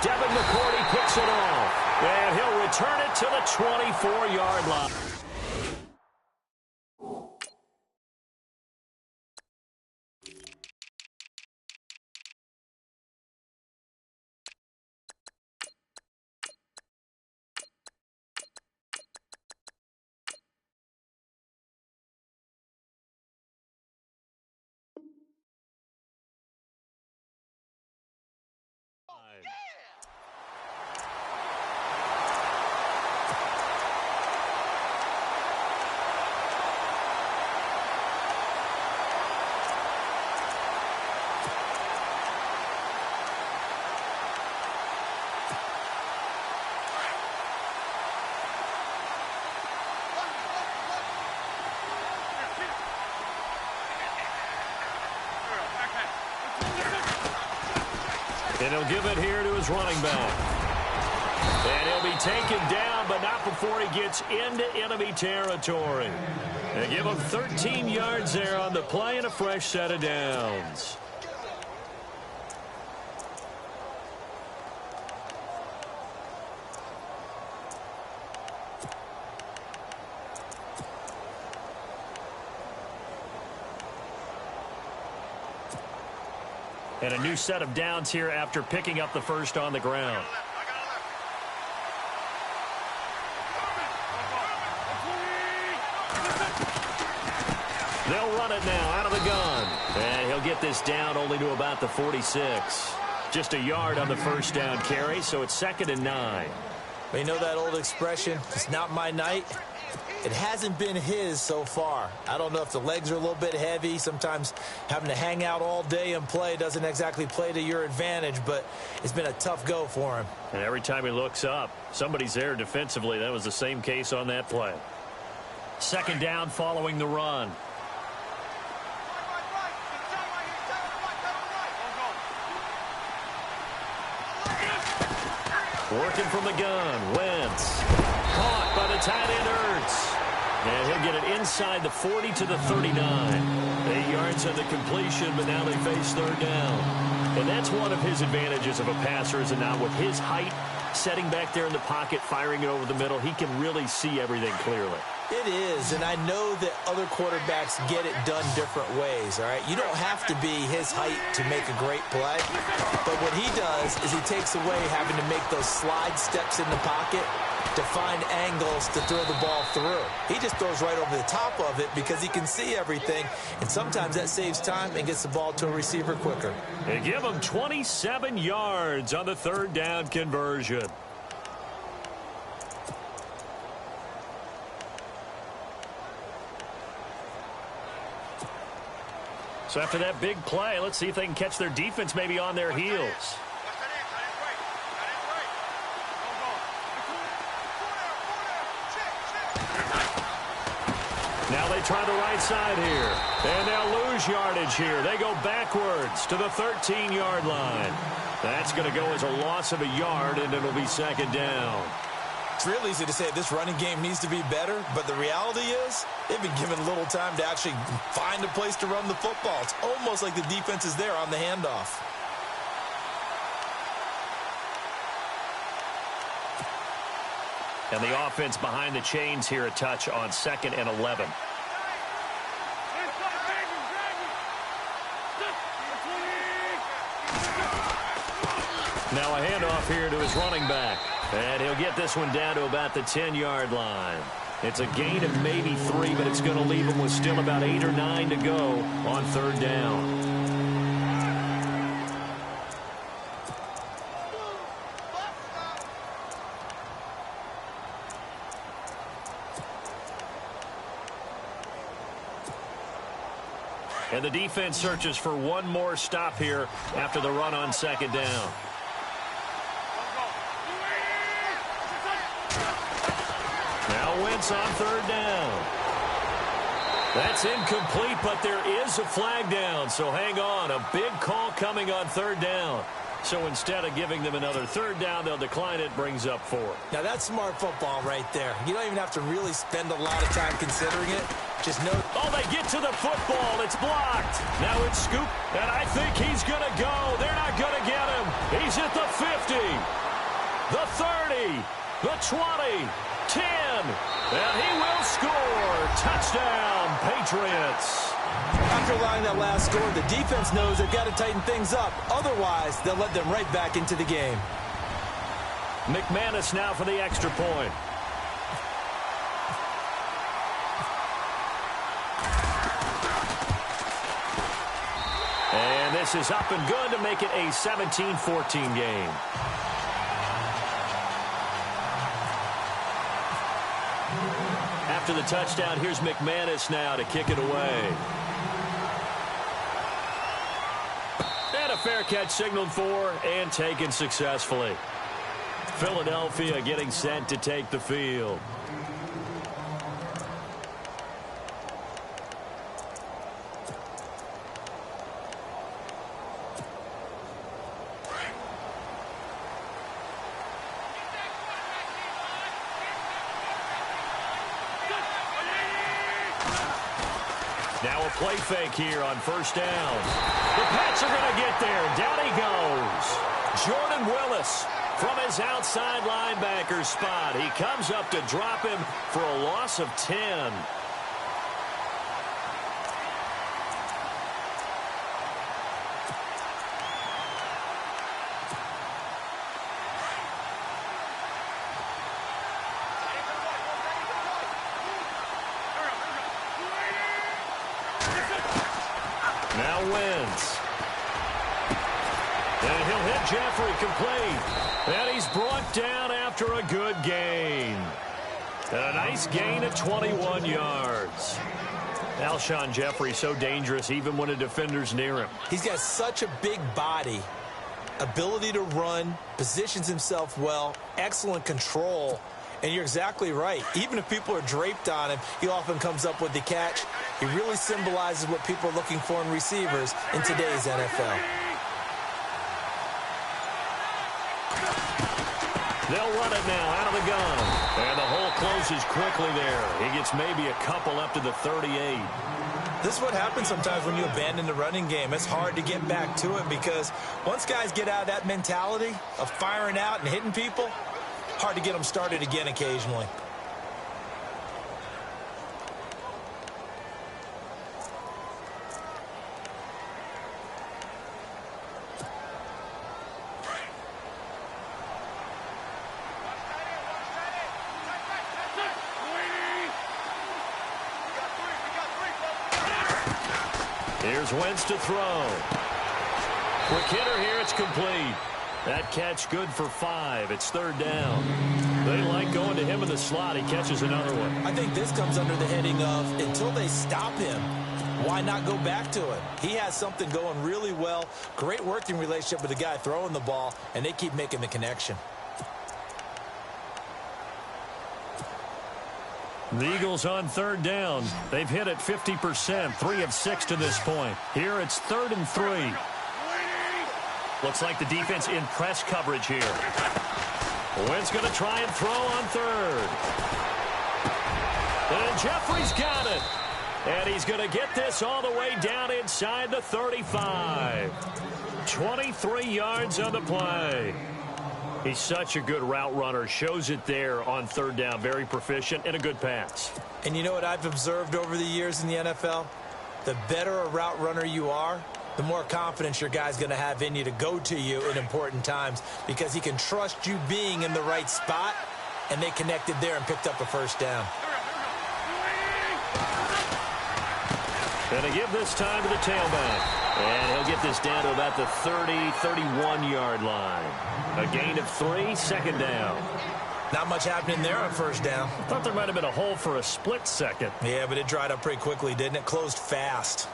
Devin McCourty picks it off. And he'll return it to the 24-yard line. And he'll give it here to his running back. And he'll be taken down, but not before he gets into enemy territory. They give him 13 yards there on the play and a fresh set of downs. And a new set of downs here after picking up the first on the ground. They'll run it now out of the gun. And he'll get this down only to about the 46. Just a yard on the first down carry, so it's 2nd and 9. Well, you know that old expression, it's not my night? It hasn't been his so far. I don't know if the legs are a little bit heavy. Sometimes having to hang out all day and play doesn't exactly play to your advantage, but it's been a tough go for him. And every time he looks up, somebody's there defensively. That was the same case on that play. 2nd down following the run. Working from the gun, Wentz. Caught by the tight end, Ertz. And he'll get it inside the 40 to the 39. 8 yards on the completion, but now they face 3rd down. And that's one of his advantages of a passer, is it not? With his height, setting back there in the pocket, firing it over the middle, he can really see everything clearly. It is, and I know that other quarterbacks get it done different ways, all right? You don't have to be his height to make a great play, but what he does is he takes away having to make those slide steps in the pocket to find angles to throw the ball through. He just throws right over the top of it because he can see everything, and sometimes that saves time and gets the ball to a receiver quicker. They give him 27 yards on the 3rd down conversion. So after that big play, let's see if they can catch their defense maybe on their heels. Now they try the right side here. And they'll lose yardage here. They go backwards to the 13-yard line. That's going to go as a loss of a yard, and it'll be second down. It's real easy to say this running game needs to be better, but the reality is they've been given little time to actually find a place to run the football. It's almost like the defense is there on the handoff. And the offense behind the chains here, a touch on 2nd and 11. Now a handoff here to his running back. And he'll get this one down to about the 10-yard line. It's a gain of maybe 3, but it's going to leave him with still about 8 or 9 to go on 3rd down. And the defense searches for one more stop here after the run on 2nd down. Now Wentz on 3rd down. That's incomplete, but there is a flag down, so hang on. A big call coming on 3rd down. So instead of giving them another 3rd down, they'll decline it, brings up 4. Now that's smart football right there. You don't even have to really spend a lot of time considering it. Just know. Oh, they get to the football. It's blocked. Now it's Scoop, and I think he's going to go. They're not going to get him. He's at the 50, the 30, the 20, 10, and he will score. Touchdown, Patriots. After allowing that last score, the defense knows they've got to tighten things up. Otherwise, they'll let them right back into the game. McManus now for the extra point. And this is up and good to make it a 17-14 game. After the touchdown, here's McManus now to kick it away. And a fair catch signaled for and taken successfully. Philadelphia getting set to take the field. Now a play fake here on 1st down. The Pats are going to get there. Down he goes. Jordan Willis from his outside linebacker spot. He comes up to drop him for a loss of 10. Now Wentz. And he'll hit Jeffrey complete. And he's brought down after a good gain. And a nice gain of 21 yards. Alshon Jeffrey so dangerous even when a defender's near him. He's got such a big body, ability to run, positions himself well, excellent control. And you're exactly right. Even if people are draped on him, he often comes up with the catch. He really symbolizes what people are looking for in receivers in today's NFL. They'll run it now out of the gun. And the hole closes quickly there. He gets maybe a couple up to the 38. This is what happens sometimes when you abandon the running game. It's hard to get back to it because once guys get out of that mentality of firing out and hitting people, hard to get them started again occasionally. Here's Wentz to throw. Quick hitter here, it's complete. That catch good for 5. It's 3rd down. They like going to him in the slot. He catches another one. I think this comes under the heading of until they stop him, why not go back to it? He has something going really well. Great working relationship with the guy throwing the ball, and they keep making the connection. The Eagles on third down. They've hit it 50%, 3 of 6 to this point. Here it's 3rd and 3. Looks like the defense in press coverage here. Wentz going to try and throw on 3rd. And Jeffrey's got it. And he's going to get this all the way down inside the 35. 23 yards on the play. He's such a good route runner. Shows it there on 3rd down. Very proficient and a good pass. And you know what I've observed over the years in the NFL? The better a route runner you are, the more confidence your guy's going to have in you to go to you in important times because he can trust you being in the right spot, and they connected there and picked up a 1st down. And to give this time to the tailback. And he'll get this down to about the 30, 31-yard line. A gain of 3, 2nd down. Not much happening there on 1st down. I thought there might have been a hole for a split second. Yeah, but it dried up pretty quickly, didn't it? Closed fast.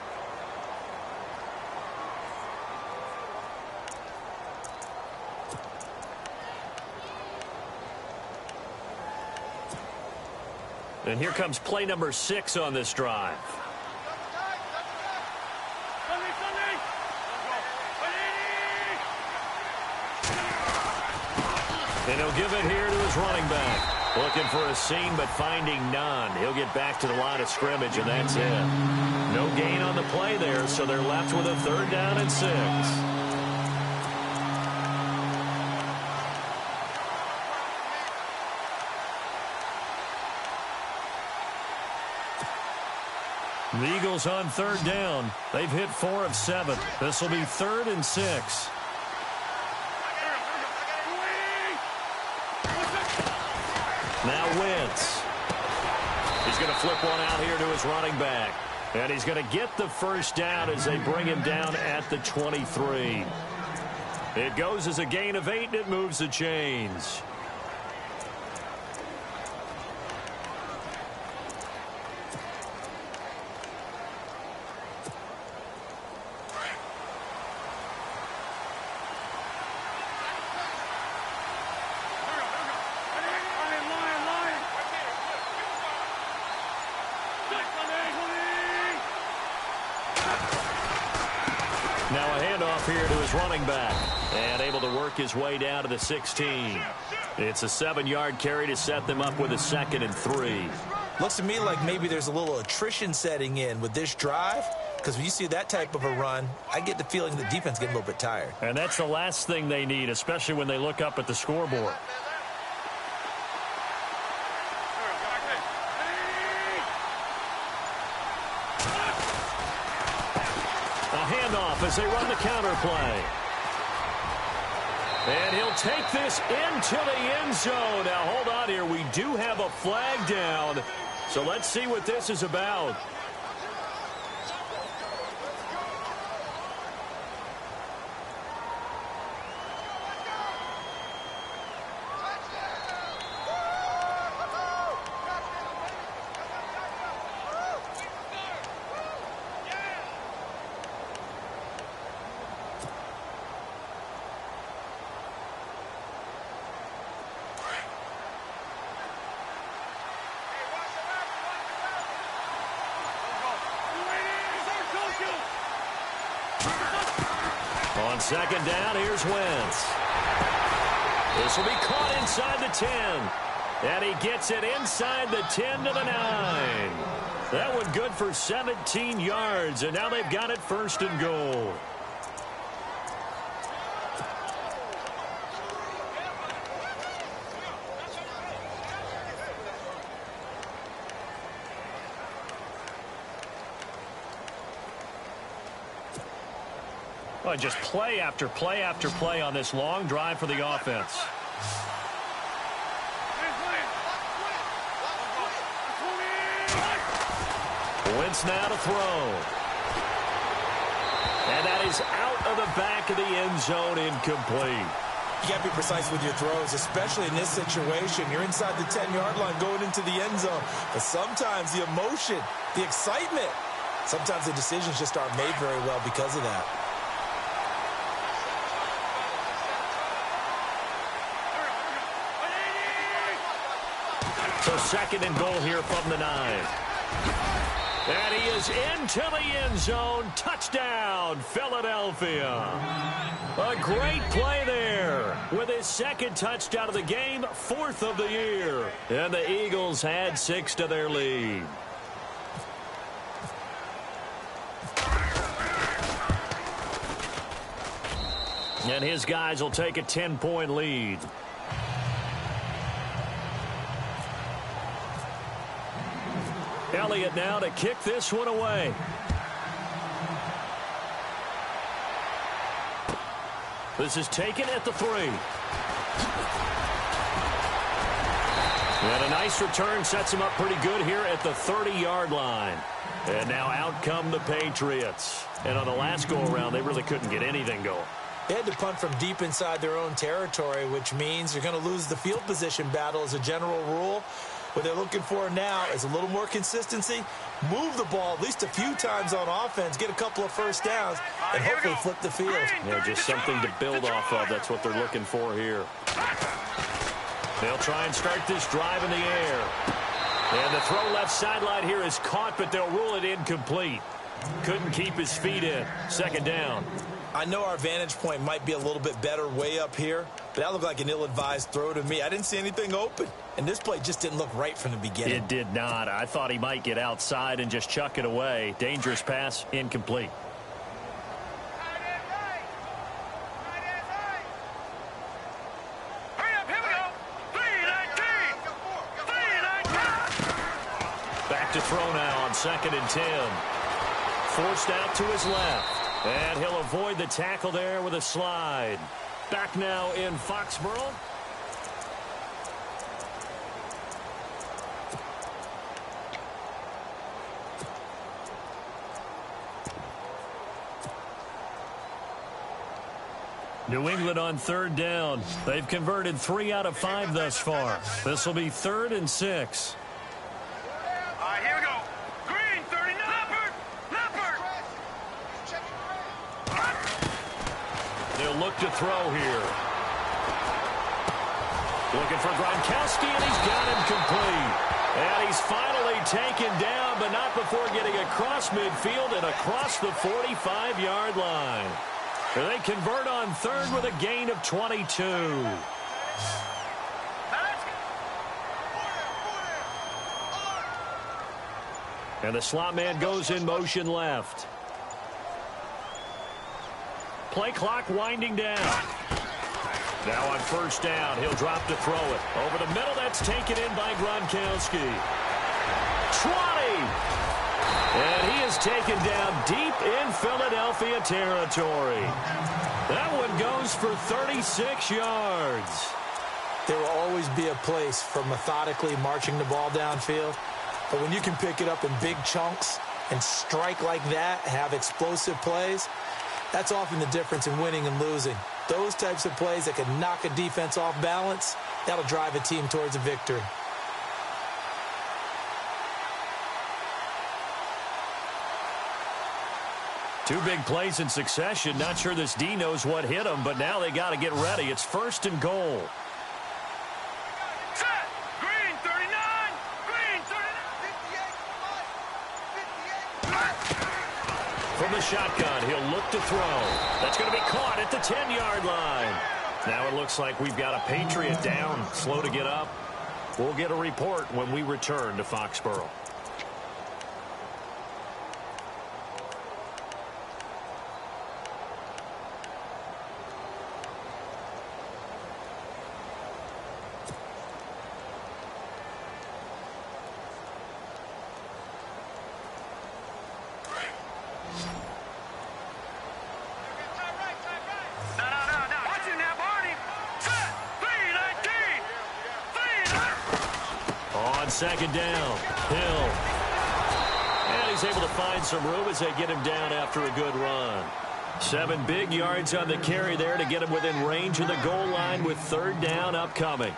And here comes play number 6 on this drive. And he'll give it here to his running back. Looking for a seam, but finding none. He'll get back to the line of scrimmage, and that's it. No gain on the play there, so they're left with a 3rd down and 6. The Eagles on 3rd down. They've hit 4 of 7. This will be 3rd and 6. Now Wentz. He's going to flip one out here to his running back. And he's going to get the 1st down as they bring him down at the 23. It goes as a gain of 8, and it moves the chains. Now a handoff here to his running back. And able to work his way down to the 16. It's a 7-yard carry to set them up with a 2nd and 3. Looks to me like maybe there's a little attrition setting in with this drive. Because when you see that type of a run, I get the feeling the defense getting a little bit tired. And that's the last thing they need, especially when they look up at the scoreboard. As they run the counter play. And he'll take this into the end zone. Now, hold on here. We do have a flag down. So let's see what this is about. On 2nd down, here's Wentz. This will be caught inside the 10. And he gets it inside the 10 to the 9. That one good for 17 yards, and now they've got it 1st and goal. Well, just play after play after play on this long drive for the offense. Wentz now to throw. And that is out of the back of the end zone, incomplete. You got to be precise with your throws, especially in this situation. You're inside the 10-yard line going into the end zone. But sometimes the emotion, the excitement, sometimes the decisions just aren't made very well because of that. So second and goal here from the 9. And he is into the end zone. Touchdown, Philadelphia. A great play there with his second touchdown of the game, 4th of the year. And the Eagles add 6 to their lead. And his guys will take a 10-point lead. Elliott now to kick this one away. This is taken at the 3. And a nice return sets him up pretty good here at the 30-yard line. And now out come the Patriots. And on the last go-around, they really couldn't get anything going. They had to punt from deep inside their own territory, which means you're going to lose the field position battle as a general rule. What they're looking for now is a little more consistency, move the ball at least a few times on offense, get a couple of first downs, and hopefully flip the field. Yeah, just something to build off of. That's what they're looking for here. They'll try and start this drive in the air. And the throw left sideline here is caught, but they'll rule it incomplete. Couldn't keep his feet in. Second down. I know our vantage point might be a little bit better way up here, but that looked like an ill-advised throw to me. I didn't see anything open, and this play just didn't look right from the beginning. It did not. I thought he might get outside and just chuck it away. Dangerous pass, incomplete. Hurry up, here we go. 3-19. Back to throw now on 2nd and 10. Forced out to his left. And he'll avoid the tackle there with a slide. Back now in Foxborough. New England on 3rd down. They've converted 3 out of 5 thus far. This will be 3rd and 6. All right, here we go. Green, 39. Leopard. They'll look to throw here. Looking for Gronkowski, and he's got him complete. And he's finally taken down, but not before getting across midfield and across the 45-yard line. They convert on 3rd with a gain of 22. And the slot man goes in motion left. Play clock winding down. Now on 1st down, he'll drop to throw it. Over the middle, that's taken in by Gronkowski. 20! And he is taken down deep in Philadelphia territory. That one goes for 36 yards. There will always be a place for methodically marching the ball downfield. But when you can pick it up in big chunks and strike like that, have explosive plays, that's often the difference in winning and losing. Those types of plays that can knock a defense off balance, that'll drive a team towards a victory. Two big plays in succession. Not sure this D knows what hit him, but now they got to get ready. It's 1st and goal. Set. Green, 39. Green, 39. From the shotgun, he'll look to throw. That's going to be caught at the 10-yard line. Now it looks like we've got a Patriot down, slow to get up. We'll get a report when we return to Foxborough. Second down, Hill. And he's able to find some room as they get him down after a good run. 7 big yards on the carry there to get him within range of the goal line with 3rd down upcoming.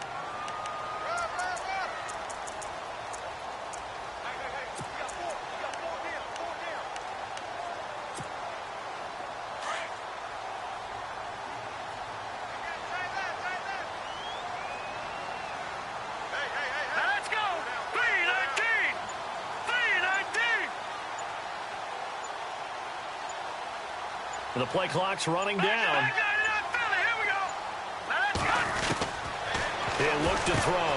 The play clock's running down. He'll look to throw.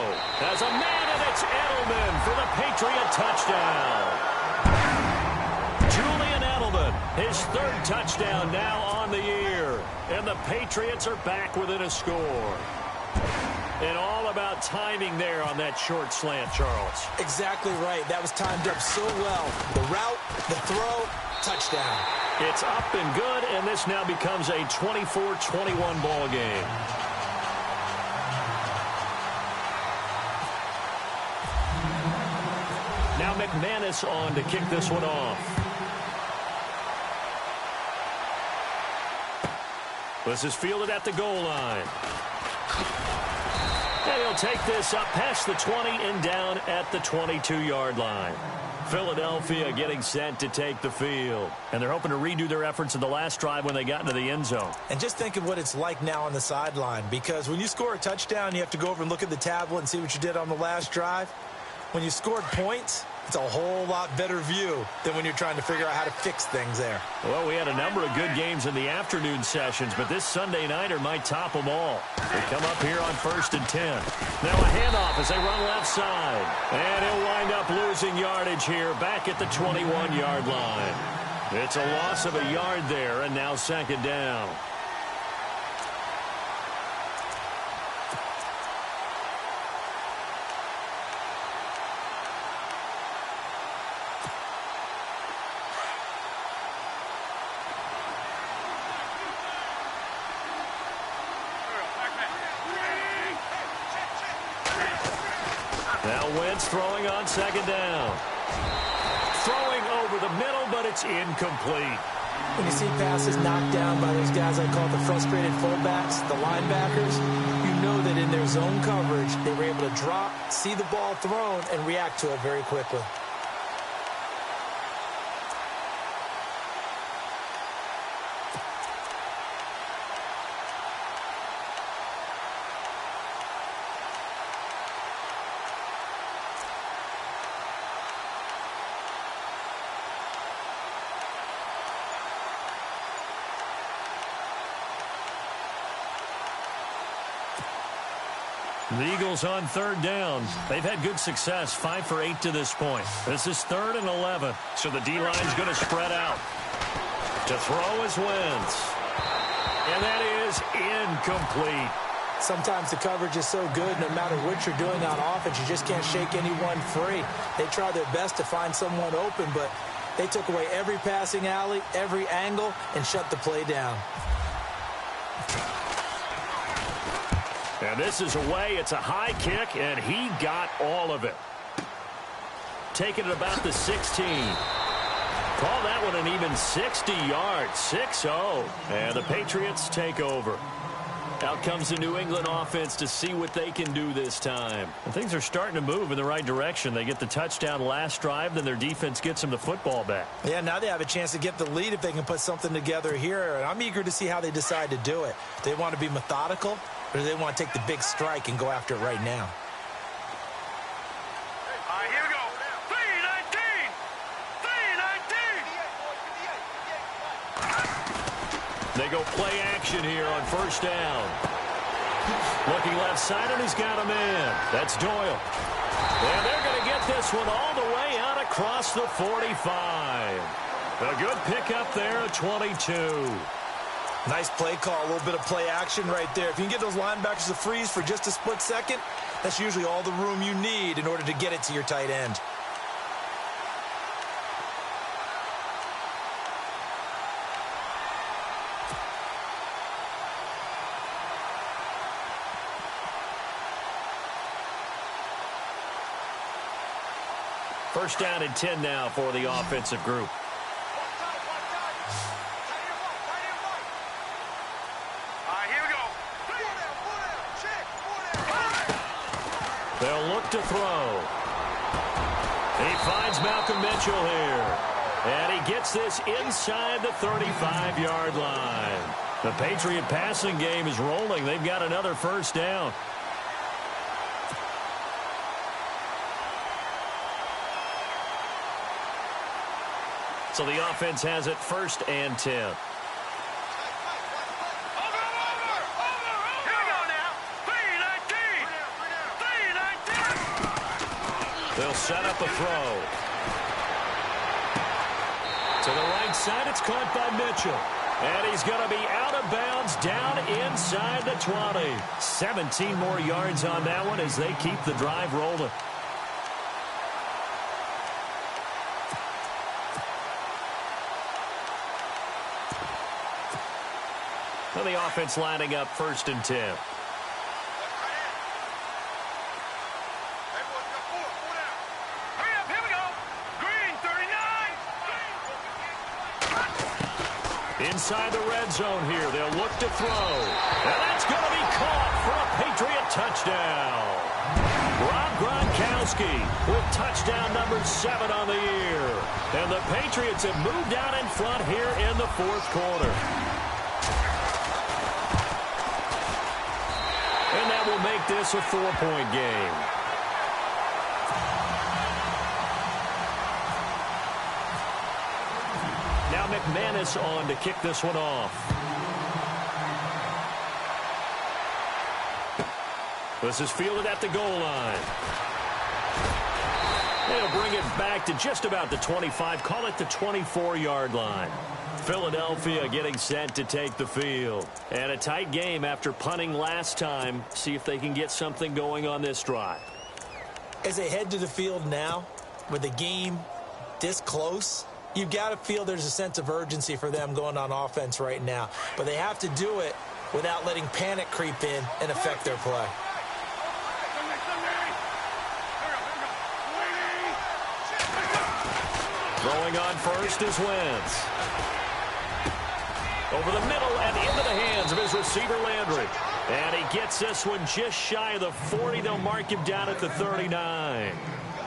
As a man, and it's Edelman for the Patriot touchdown. Julian Edelman, his third touchdown now on the year. And the Patriots are back within a score. And all about timing there on that short slant, Charles. Exactly right. That was timed up so well. The route, the throw, touchdown. It's up and good, and this now becomes a 24-21 ball game. Now McManus on to kick this one off. This is fielded at the goal line. And he'll take this up past the 20 and down at the 22-yard line. Philadelphia getting set to take the field. And they're hoping to redo their efforts in the last drive when they got into the end zone. And just think of what it's like now on the sideline. Because when you score a touchdown, you have to go over and look at the tablet and see what you did on the last drive. When you scored points, it's a whole lot better view than when you're trying to figure out how to fix things there. Well, we had a number of good games in the afternoon sessions, but this Sunday nighter might top them all. They come up here on 1st and 10. Now a handoff as they run left side. And he'll wind up losing yardage here back at the 21-yard line. It's a loss of a yard there, and now second down. Now Wentz throwing on second down. Throwing over the middle, but it's incomplete. When you see passes knocked down by those guys I call the frustrated fullbacks, the linebackers, you know that in their zone coverage, they were able to drop, see the ball thrown, and react to it very quickly. The Eagles on third down. They've had good success, 5 for 8 to this point. This is 3rd and 11, so the D-line's going to spread out. To throw is Wentz. And that is incomplete. Sometimes the coverage is so good, no matter what you're doing on offense, you just can't shake anyone free. They try their best to find someone open, but they took away every passing alley, every angle, and shut the play down. And this is away. It's a high kick, and he got all of it. Taking it about the 16. Call that one an even 60 yards, 6-0. And the Patriots take over. Out comes the New England offense to see what they can do this time. And things are starting to move in the right direction. They get the touchdown last drive, then their defense gets them the football back. Yeah, now they have a chance to get the lead if they can put something together here. And I'm eager to see how they decide to do it. Do they want to be methodical, or do they want to take the big strike and go after it right now? All right, here we go. 3-19. 3-19. They go play action here on first down. Looking left side, and he's got a man. That's Doyle. And they're going to get this one all the way out across the 45. A good pickup there at 22. Nice play call, a little bit of play action right there. If you can get those linebackers to freeze for just a split second, that's usually all the room you need in order to get it to your tight end. First down and 10 now for the offensive group. They'll look to throw. He finds Malcolm Mitchell here. And he gets this inside the 35-yard line. The Patriot passing game is rolling. They've got another first down. So the offense has it 1st and 10. They'll set up a throw. To the right side, it's caught by Mitchell. And he's going to be out of bounds down inside the 20. 17 more yards on that one as they keep the drive rolling. Well, the offense lining up 1st and 10. Inside the red zone here. They'll look to throw. And that's going to be caught for a Patriot touchdown. Rob Gronkowski with touchdown number 7 on the year. And the Patriots have moved out in front here in the 4th quarter. And that will make this a 4-point game. Now McManus on to kick this one off. This is fielded at the goal line. They'll bring it back to just about the 25. Call it the 24-yard line. Philadelphia getting set to take the field. And a tight game after punting last time. See if they can get something going on this drive. As they head to the field now, with the game this close, you've got to feel there's a sense of urgency for them going on offense right now. But they have to do it without letting panic creep in and affect their play. Throwing on first is Wentz. Over the middle and into the hands of his receiver, Landry. And he gets this one just shy of the 40. They'll mark him down at the 39.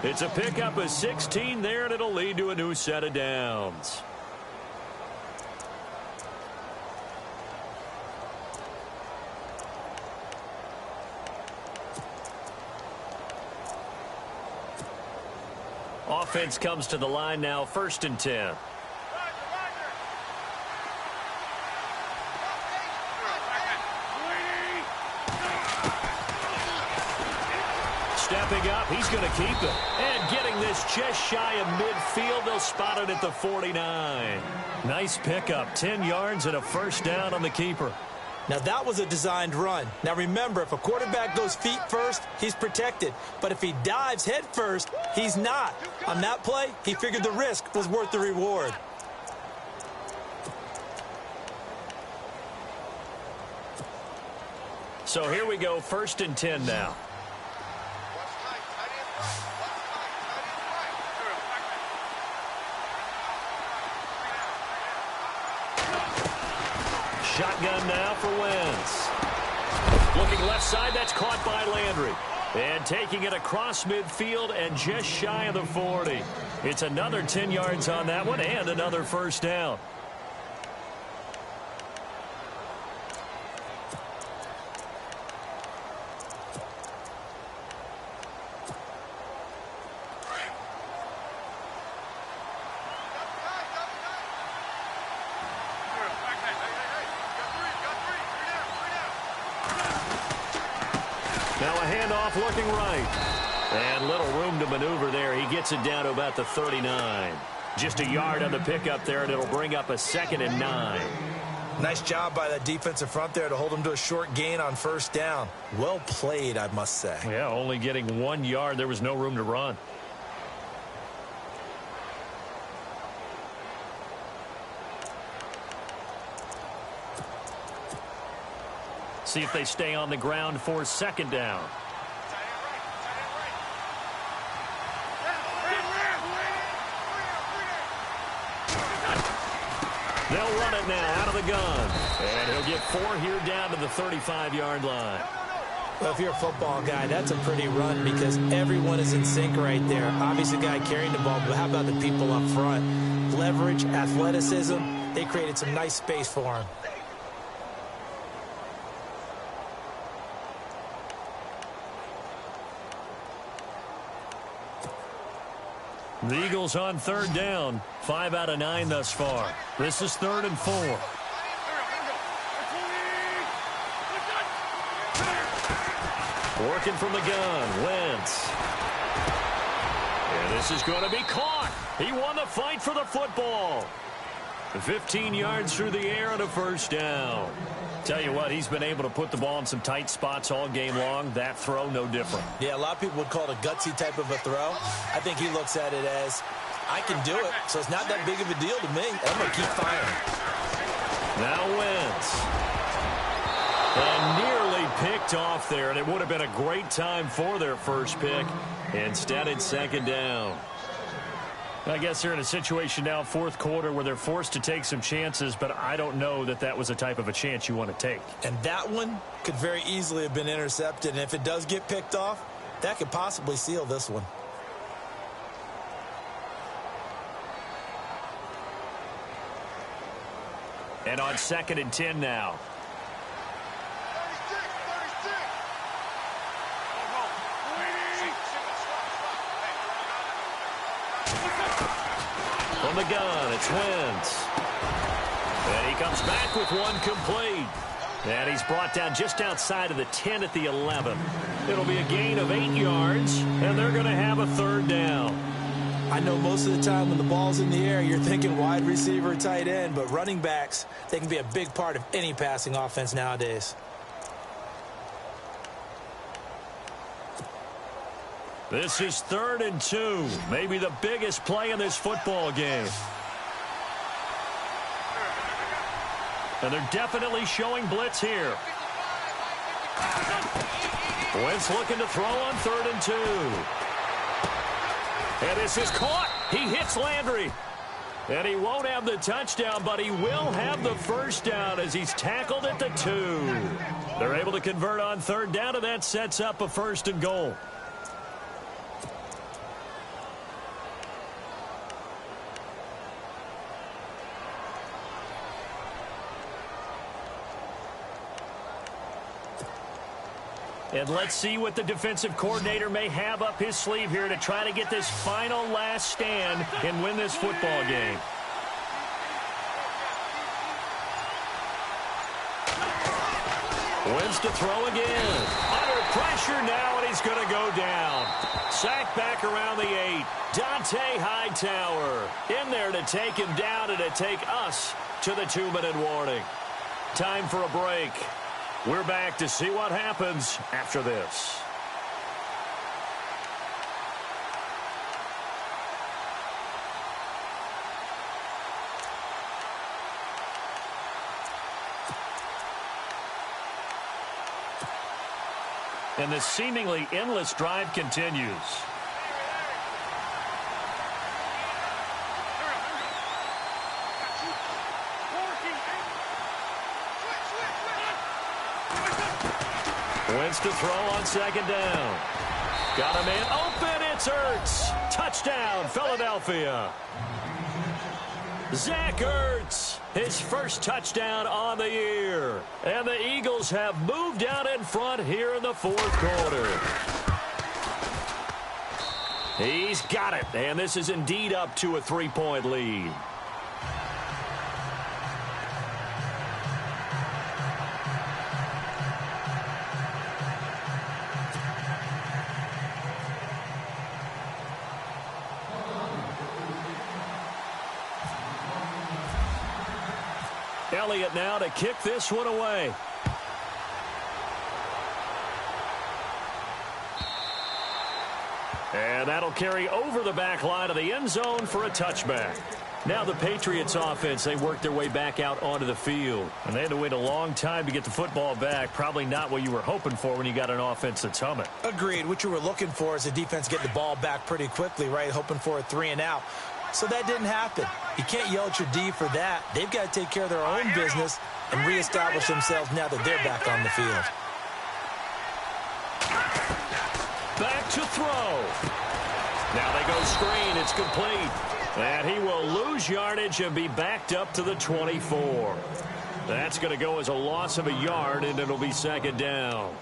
It's a pickup of 16 there, and it'll lead to a new set of downs. Offense comes to the line now, 1st and 10. Stepping up, he's going to keep it. And getting this just shy of midfield, they'll spot it at the 49. Nice pickup, 10 yards and a 1st down on the keeper. Now, that was a designed run. Now, remember, if a quarterback goes feet first, he's protected. But if he dives head first, he's not. On that play, he figured the risk was worth the reward. So here we go, 1st and 10 now. Shotgun now for Wentz. Looking left side, that's caught by Landry. And taking it across midfield and just shy of the 40. It's another 10 yards on that one and another 1st down. Now a handoff looking right. And little room to maneuver there. He gets it down to about the 39. Just a yard on the pickup there, and it'll bring up a 2nd and 9. Nice job by that defensive front there to hold him to a short gain on 1st down. Well played, I must say. Yeah, only getting 1 yard. There was no room to run. See if they stay on the ground for 2nd down. They'll run it now out of the gun. And he'll get 4 here down to the 35-yard line. Well, if you're a football guy, that's a pretty run because everyone is in sync right there. Obviously, the guy carrying the ball, but how about the people up front? Leverage, athleticism, they created some nice space for him. The Eagles on 3rd down. 5 out of 9 thus far. This is 3rd and 4. Working from the gun, Wentz. And this is going to be caught. He won the fight for the football. 15 yards through the air and a first down. Tell you what, he's been able to put the ball in some tight spots all game long. That throw, no different. Yeah, a lot of people would call it a gutsy type of a throw. I think he looks at it as, I can do it, so it's not that big of a deal to me. I'm going to keep firing. Now Wentz. And nearly picked off there, and it would have been a great time for their first pick. Instead, it's second down. I guess they're in a situation now, fourth quarter, where they're forced to take some chances, but I don't know that that was the type of a chance you want to take. And that one could very easily have been intercepted, and if it does get picked off, that could possibly seal this one. And on 2nd and 10 now. From the gun, it's Wentz. And he comes back with one complete. And he's brought down just outside of the 10 at the 11. It'll be a gain of 8 yards, and they're going to have a third down. I know most of the time when the ball's in the air, you're thinking wide receiver, tight end, but running backs, they can be a big part of any passing offense nowadays. This is 3rd and 2, maybe the biggest play in this football game. And they're definitely showing blitz here. Wentz looking to throw on 3rd and 2. And this is caught. He hits Landry. And he won't have the touchdown, but he will have the first down as he's tackled at the 2. They're able to convert on 3rd down, and that sets up a 1st and goal. And let's see what the defensive coordinator may have up his sleeve here to try to get this final last stand and win this football game. Wins to throw again. Under pressure now, and he's going to go down. Sacked back around the 8. Dante Hightower in there to take him down and to take us to the 2-minute warning. Time for a break. We're back to see what happens after this. And the seemingly endless drive continues. Wentz to throw on 2nd down. Got a man open. It's Ertz. Touchdown, Philadelphia. Zach Ertz, his first touchdown on the year. And the Eagles have moved out in front here in the 4th quarter. He's got it, and this is indeed up to a 3-point lead. Elliott now to kick this one away. And that'll carry over the back line of the end zone for a touchback. Now the Patriots offense, they worked their way back out onto the field. And they had to wait a long time to get the football back. Probably not what you were hoping for when you got an offense that's humming. Agreed. What you were looking for is the defense getting the ball back pretty quickly, right? Hoping for a 3 and out. So that didn't happen. You can't yell at your D for that. They've got to take care of their own business and reestablish themselves now that they're back on the field. Back to throw. Now they go screen. It's complete. And he will lose yardage and be backed up to the 24. That's going to go as a loss of a yard, and it'll be 2nd down.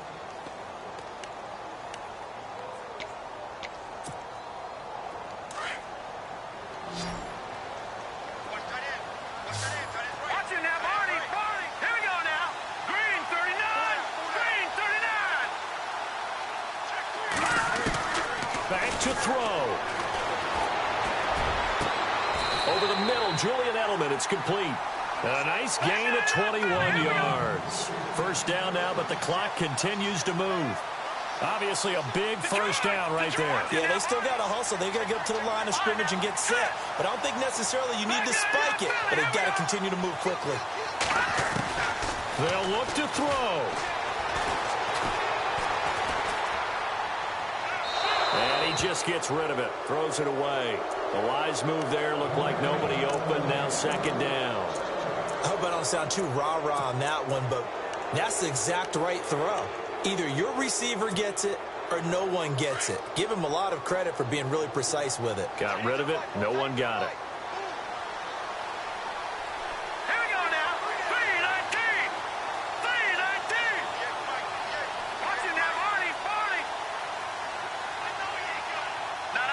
Back to throw. Over the middle, Julian Edelman. It's complete. And a nice gain of 21 yards. First down now, but the clock continues to move. Obviously a big first down right there. Yeah, they still got to hustle. They got to get up to the line of scrimmage and get set. But I don't think necessarily you need to spike it. But they've got to continue to move quickly. They'll look to throw. And he just gets rid of it. Throws it away. A wise move there. Looked like nobody open. Now second down. I hope I don't sound too rah-rah on that one, but that's the exact right throw. Either your receiver gets it or no one gets it. Give him a lot of credit for being really precise with it. Got rid of it. No one got it. Here we go now. 3-19. 3-19. Watching that, Marty. No.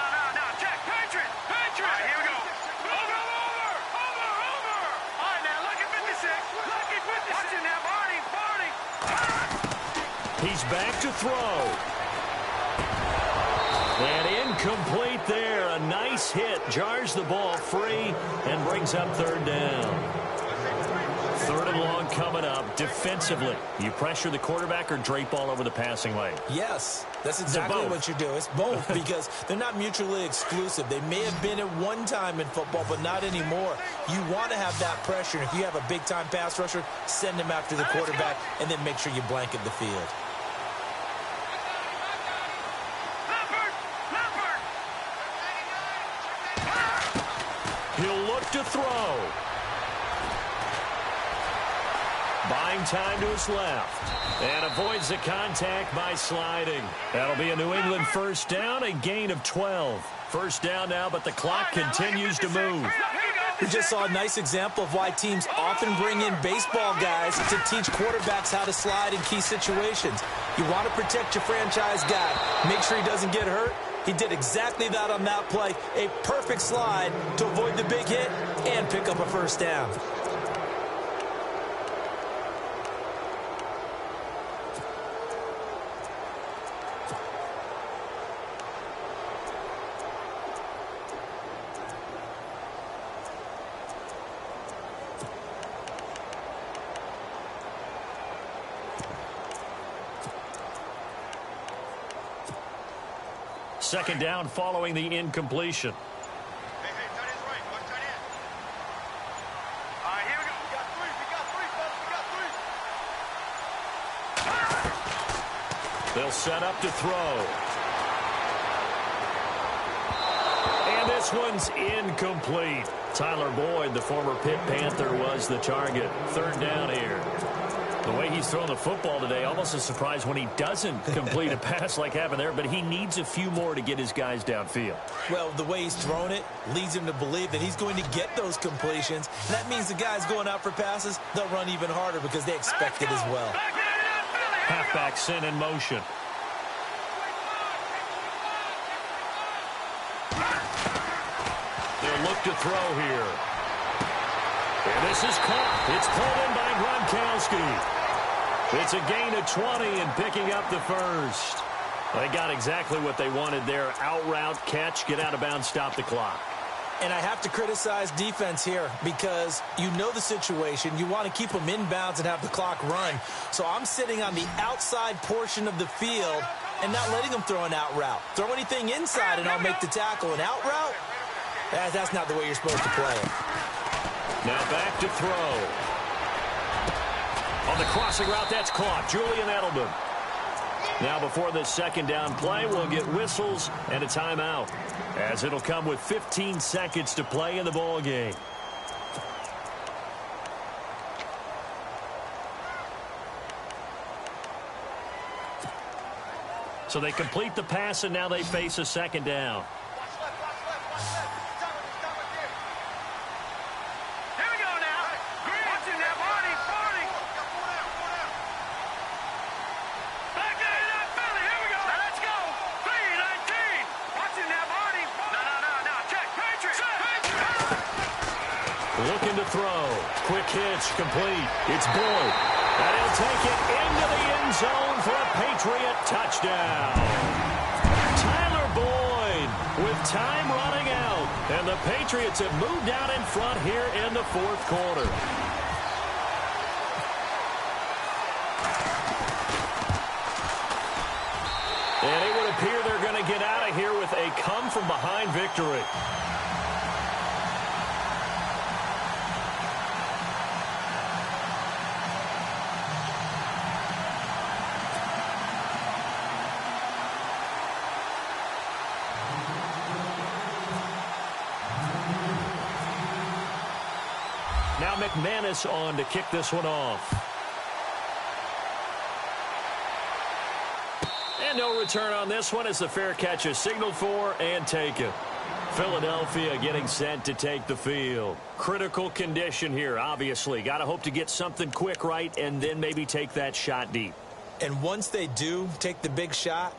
Check. Patriots. All right, here we go. Over. All right, now, look at 56. Watching that, Marty. He's back to throw. And incomplete there. A nice hit. Jars the ball free and brings up third down. Third and long coming up. Defensively, you pressure the quarterback or drape all over the passing lane? Yes, that's exactly what you do. It's both because they're not mutually exclusive. They may have been at one time in football, but not anymore. You want to have that pressure. And if you have a big-time pass rusher, send him after the quarterback and then make sure you blanket the field. He'll look to throw. Buying time to his left. And avoids the contact by sliding. That'll be a New England first down, a gain of 12. First down now, but the clock continues to move. We just saw a nice example of why teams often bring in baseball guys to teach quarterbacks how to slide in key situations. You want to protect your franchise guy. Make sure he doesn't get hurt. He did exactly that on that play. A perfect slide to avoid the big hit and pick up a first down. Second down following the incompletion. Hey, tight end's right. Watch tight end. All right, here we go. We got three, folks. They'll set up to throw. And this one's incomplete. Tyler Boyd, the former Pitt Panther, was the target. Third down here. The way he's thrown the football today, almost a surprise when he doesn't complete a pass like happened there, but he needs a few more to get his guys downfield. Well, the way he's thrown it leads him to believe that he's going to get those completions. And that means the guys going out for passes, they'll run even harder because they expect it as well. Halfback sent in motion. They'll look to throw here. And this is caught. It's pulled in by Gronkowski. It's a gain of 20 and picking up the first. They got exactly what they wanted there. Out route, catch, get out of bounds, stop the clock. And I have to criticize defense here because you know the situation. You want to keep them inbounds and have the clock run. So I'm sitting on the outside portion of the field and not letting them throw an out route. Throw anything inside and I'll make the tackle. An out route? That's not the way you're supposed to play it. Now back to throw. On the crossing route, that's caught. Julian Edelman. Now before this second down play, we'll get whistles and a timeout, as it'll come with 15 seconds to play in the ball game. So they complete the pass, and now they face a second down. Looking to throw. Quick hitch, complete. It's Boyd. And he'll take it into the end zone for a Patriot touchdown. Tyler Boyd with time running out. And the Patriots have moved out in front here in the fourth quarter. And it would appear they're going to get out of here with a come-from-behind victory. Now McManus on to kick this one off. And no return on this one as the fair catch is signaled for and taken. Philadelphia getting set to take the field. Critical condition here, obviously. Got to hope to get something quick right and then maybe take that shot deep. And once they do take the big shot,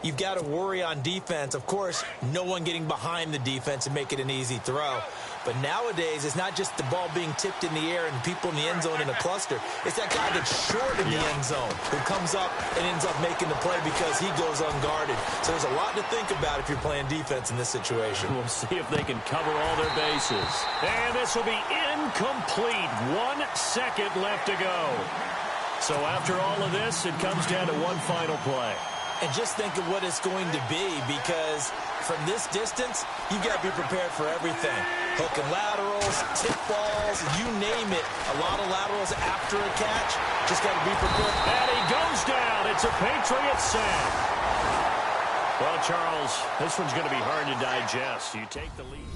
you've got to worry on defense. Of course, no one getting behind the defense and make it an easy throw. But nowadays, it's not just the ball being tipped in the air and people in the end zone in a cluster. It's that guy that's short in the end zone who comes up and ends up making the play because he goes unguarded. So there's a lot to think about if you're playing defense in this situation. We'll see if they can cover all their bases. And this will be incomplete. 1 second left to go. So after all of this, it comes down to one final play. And just think of what it's going to be, because from this distance, you've got to be prepared for everything. Hook and laterals, tip balls, you name it. A lot of laterals after a catch. Just got to be prepared. And he goes down. It's a Patriots sack. Well, Charles, this one's going to be hard to digest. You take the lead.